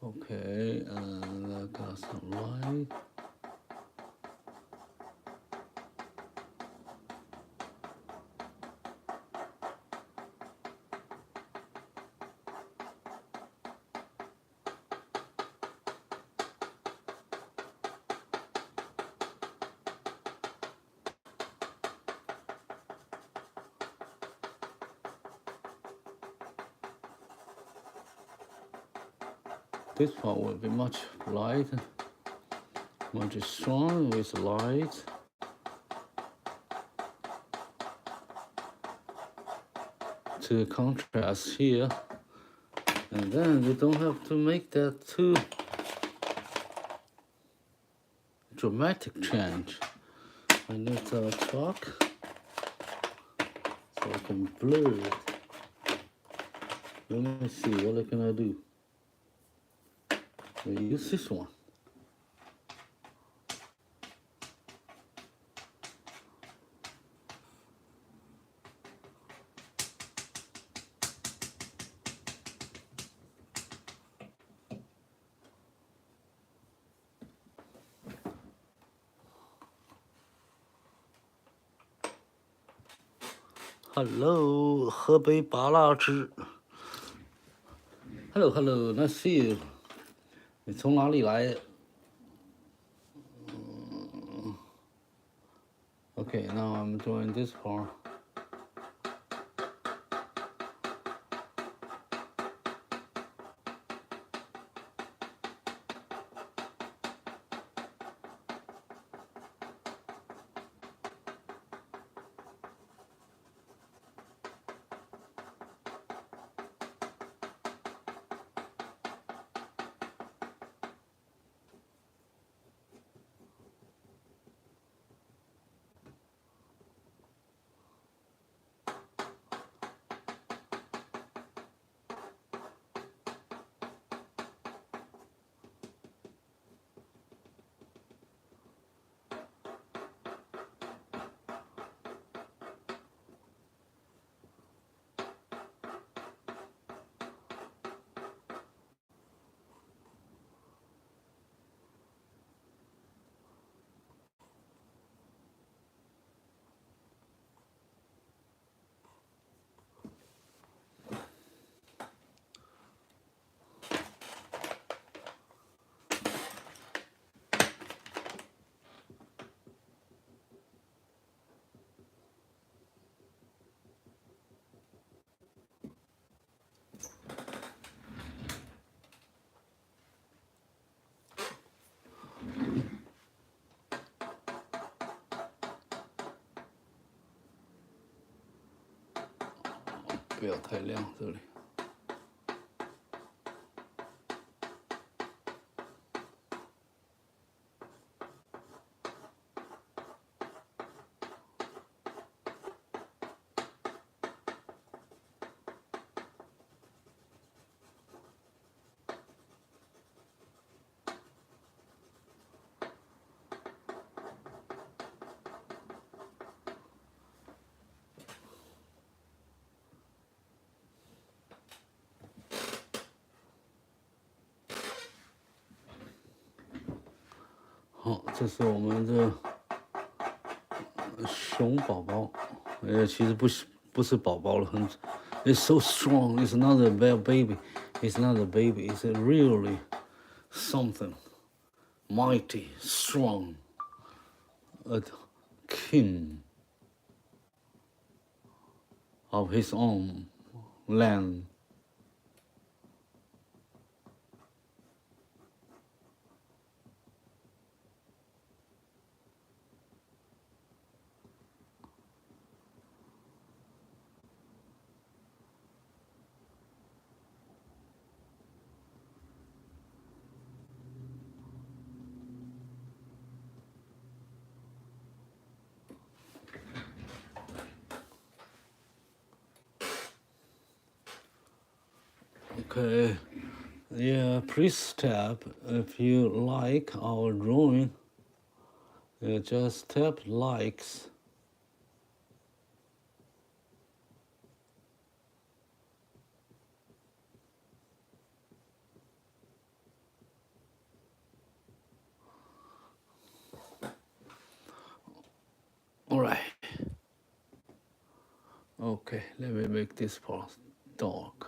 Okay, and I got some light. This part will be much lighter, much stronger with light. To contrast here, and then you don't have to make that too dramatic change. I need a chalk so I can blur it. Let me see, what can I do? I use this one. Hello， 喝杯拔蜡汁。Hello， nice to see you。你从哪里来？Okay, now I'm doing this part. 不要太亮这里。好，这是我们的熊宝宝，其实不是宝宝了，it's so strong. It's not a baby. It's not a baby. It's really something mighty, strong, a king of his own land. Okay, yeah, please tap if you like our drawing. Just tap likes. All right. Okay, let me make this part dark.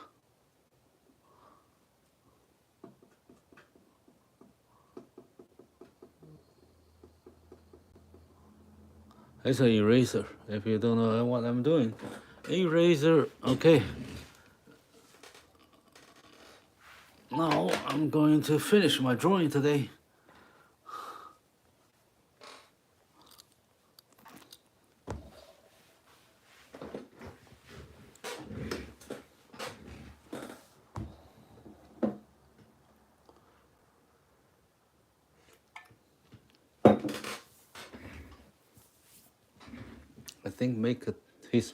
It's an eraser, if you don't know what I'm doing. Eraser, okay. Now I'm going to finish my drawing today. I think make his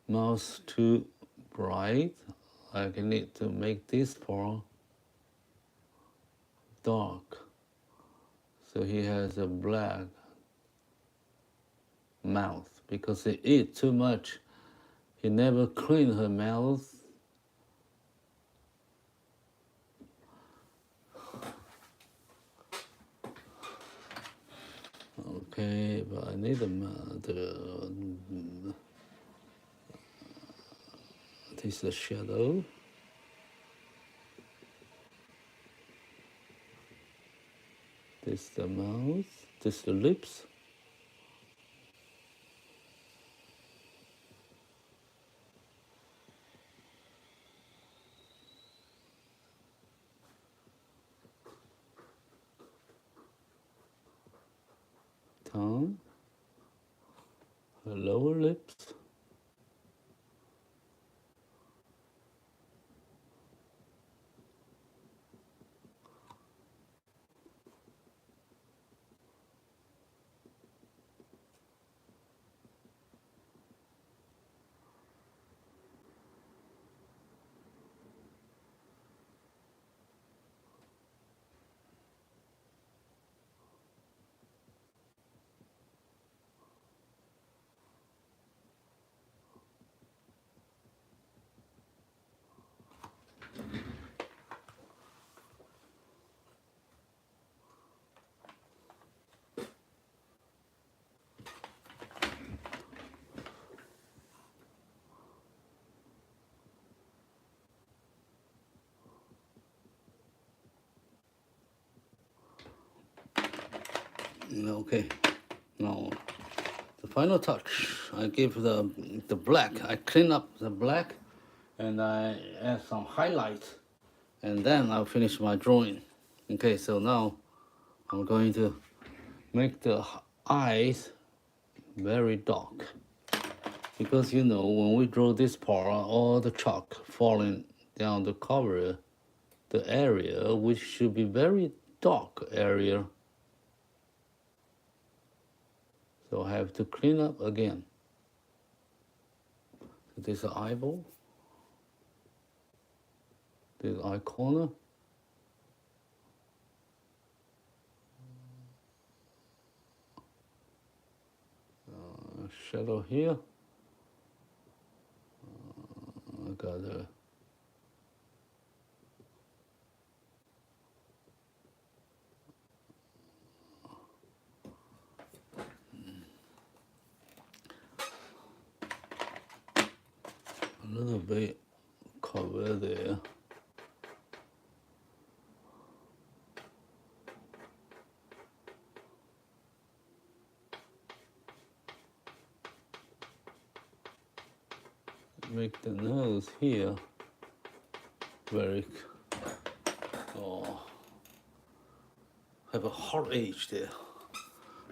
mouth too bright. I need to make this part dark. So he has a black mouth because he eat too much. He never clean her mouth. Okay, but I need this is the shadow. This is the mouth. This is the lips. Tongue. Her lower lips. Okay, now the final touch. I give the black. I clean up the black, and I add some highlight, and then I'll finish my drawing. Okay, so now I'm going to make the eyes very dark. Because when we draw this part, all the chalk falling down the cover, the area which should be very dark area. So I have to clean up again. So this is eyeball. This eye corner. Shadow here. I got a little bit cover there. Make the nose here very have a hard edge there.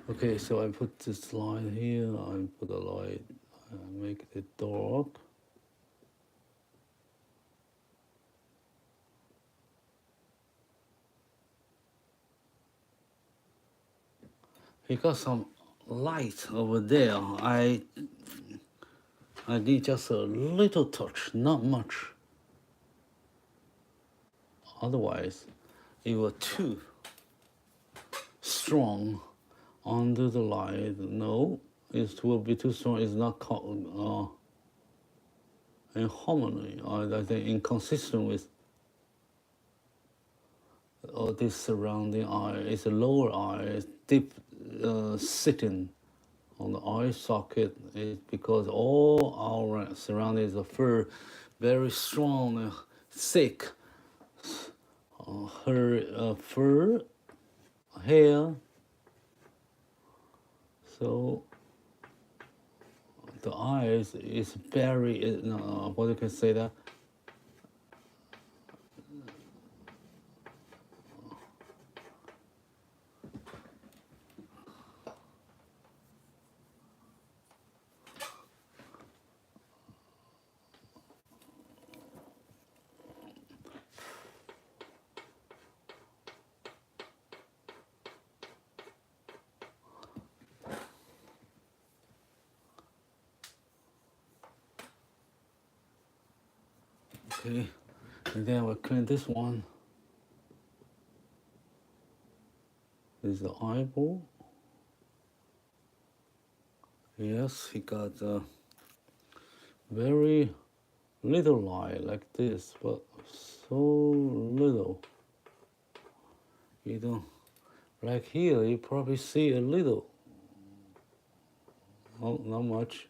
Okay, so I put this line here. I put a light. Make it dark. He got some light over there. I need just a little touch, not much. Otherwise, it was too strong under the light. No, it will be too strong. It's not in harmony. I think inconsistent with this surrounding eye. It's a lower eye. It's deep sitting on the eye socket. It's because all our surroundings are fur, very strong, thick. Her fur, hair. So the eyes is very, what you can say that? Okay, and then we'll clean this one. This is the eyeball. Yes, he got a very little light like this, but so little. You don't, like here, you probably see a little. Oh, not much.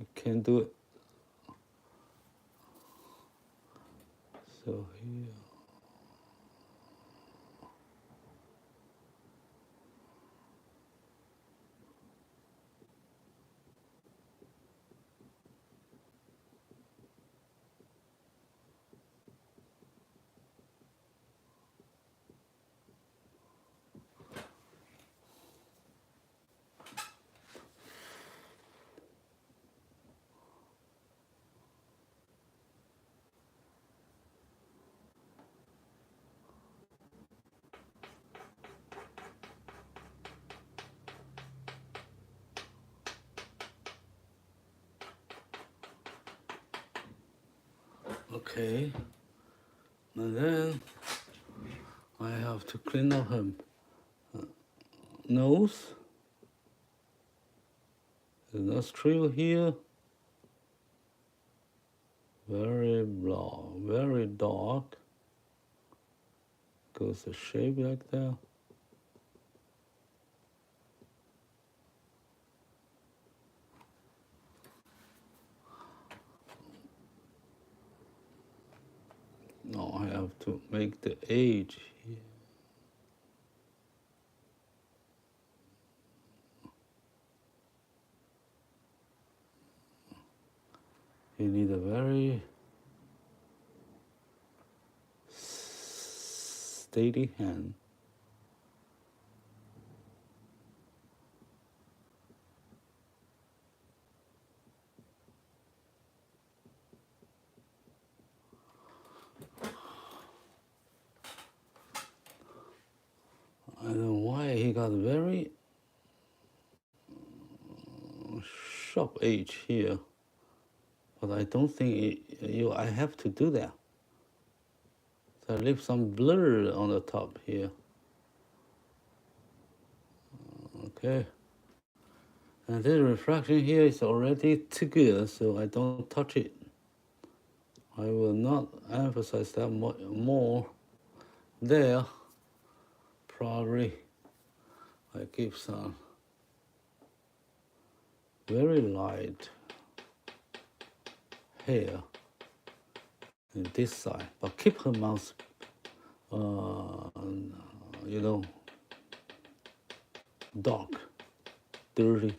You can do it. So here. Okay, and then I have to clean up her nose, the nostril here, very blue, very dark, goes the shape like that. Now I have to make the edge here. You need a very steady hand. got very sharp edge here, but I don't think I have to do that. So I leave some blur on the top here. Okay. And this refraction here is already too good, so I don't touch it. I will not emphasize that more there. Probably I give some very light hair in this side, but keep her mouth, dark, dirty.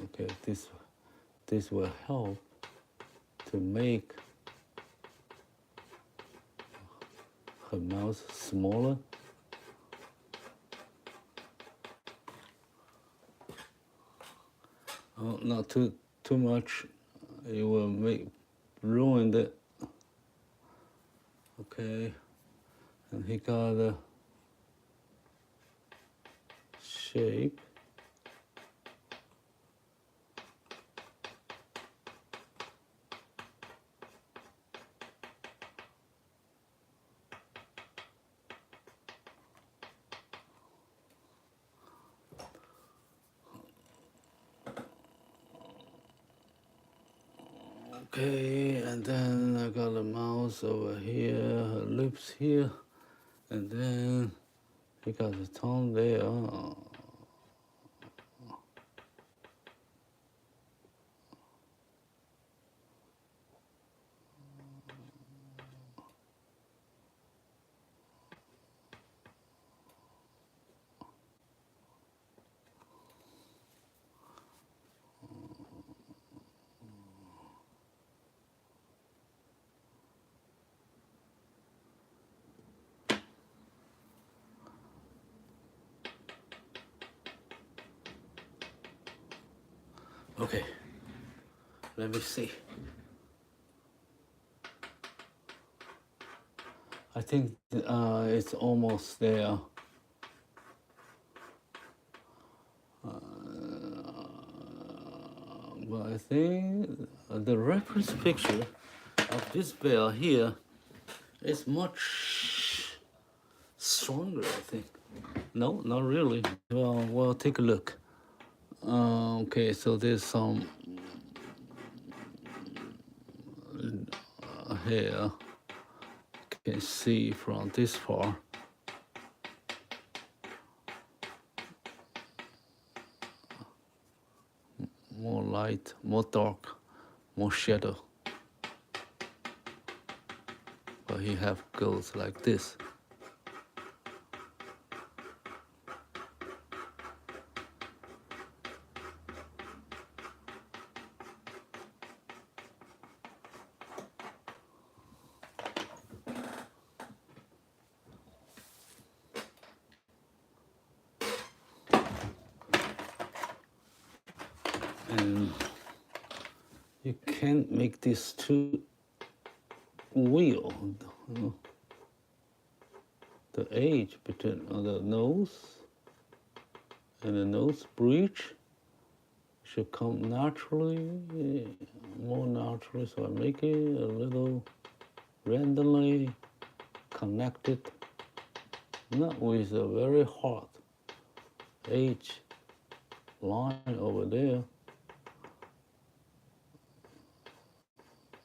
Okay, this will help to make her mouth smaller. Oh, not too much. It will ruin it. Okay, and he got a shape. Okay, and then I got a mouth over here, her lips here, and then he got the tongue there. Okay, let me see. I think it's almost there. But I think the reference picture of this bear here is much stronger, I think. No, not really. Well, take a look. Okay, so there's some hair. You can see from this far. More light, more dark, more shadow. But he goes like this. And you can't make this too real. The edge between the nose and the nose bridge should come naturally, more naturally. So I make it a little randomly connected, not with a very hard edge line over there.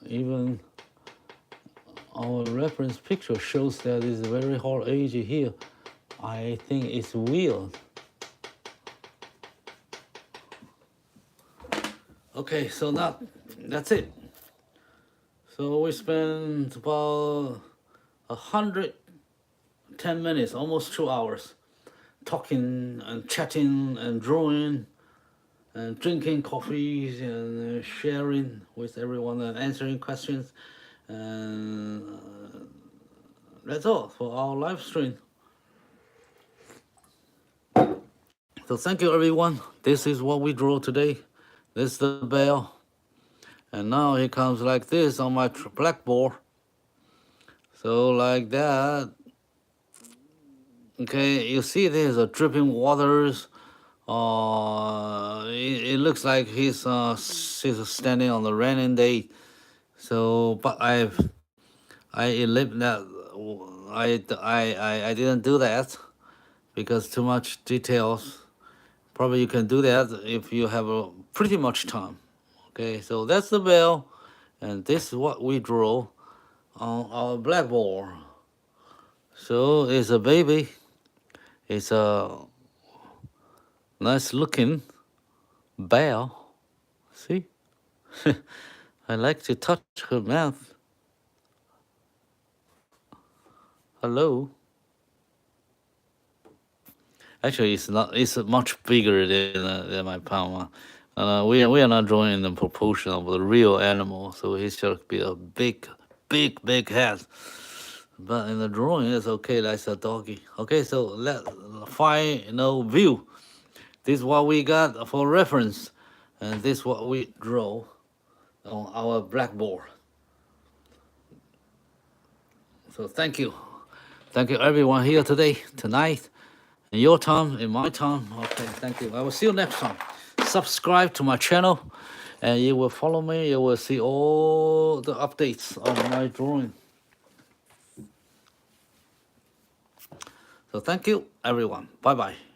Even our reference picture shows that it's a very hard edge here. I think it's weird. Okay, so that's it. So we spent about 110 minutes, almost 2 hours, talking and chatting and drawing and drinking coffees and sharing with everyone and answering questions. And that's all for our live stream. So thank you, everyone. This is what we drew today. This is the bell. And now it comes like this on my blackboard. So like that. Okay, you see there's a dripping waters. It looks like she's standing on the raining day. So, but I eliminated that. I didn't do that because too much details. Probably you can do that if you have pretty much time. Okay, so that's the bell, and this is what we draw on our blackboard. So it's a baby. It's a nice looking bell. See? I like to touch her mouth. Hello. Actually, it's not. It's much bigger than my palm. We are not drawing in the proportion of the real animal, so it should be a big head. But in the drawing, it's okay. That's a doggy. Okay, so let final view. This is what we got for reference, and this is what we draw on our blackboard. So thank you everyone here today, tonight, in your time, in my time. Okay, thank you. I will see you next time. Subscribe to my channel, and you will follow me. You will see all the updates of my drawing. So thank you everyone. Bye bye.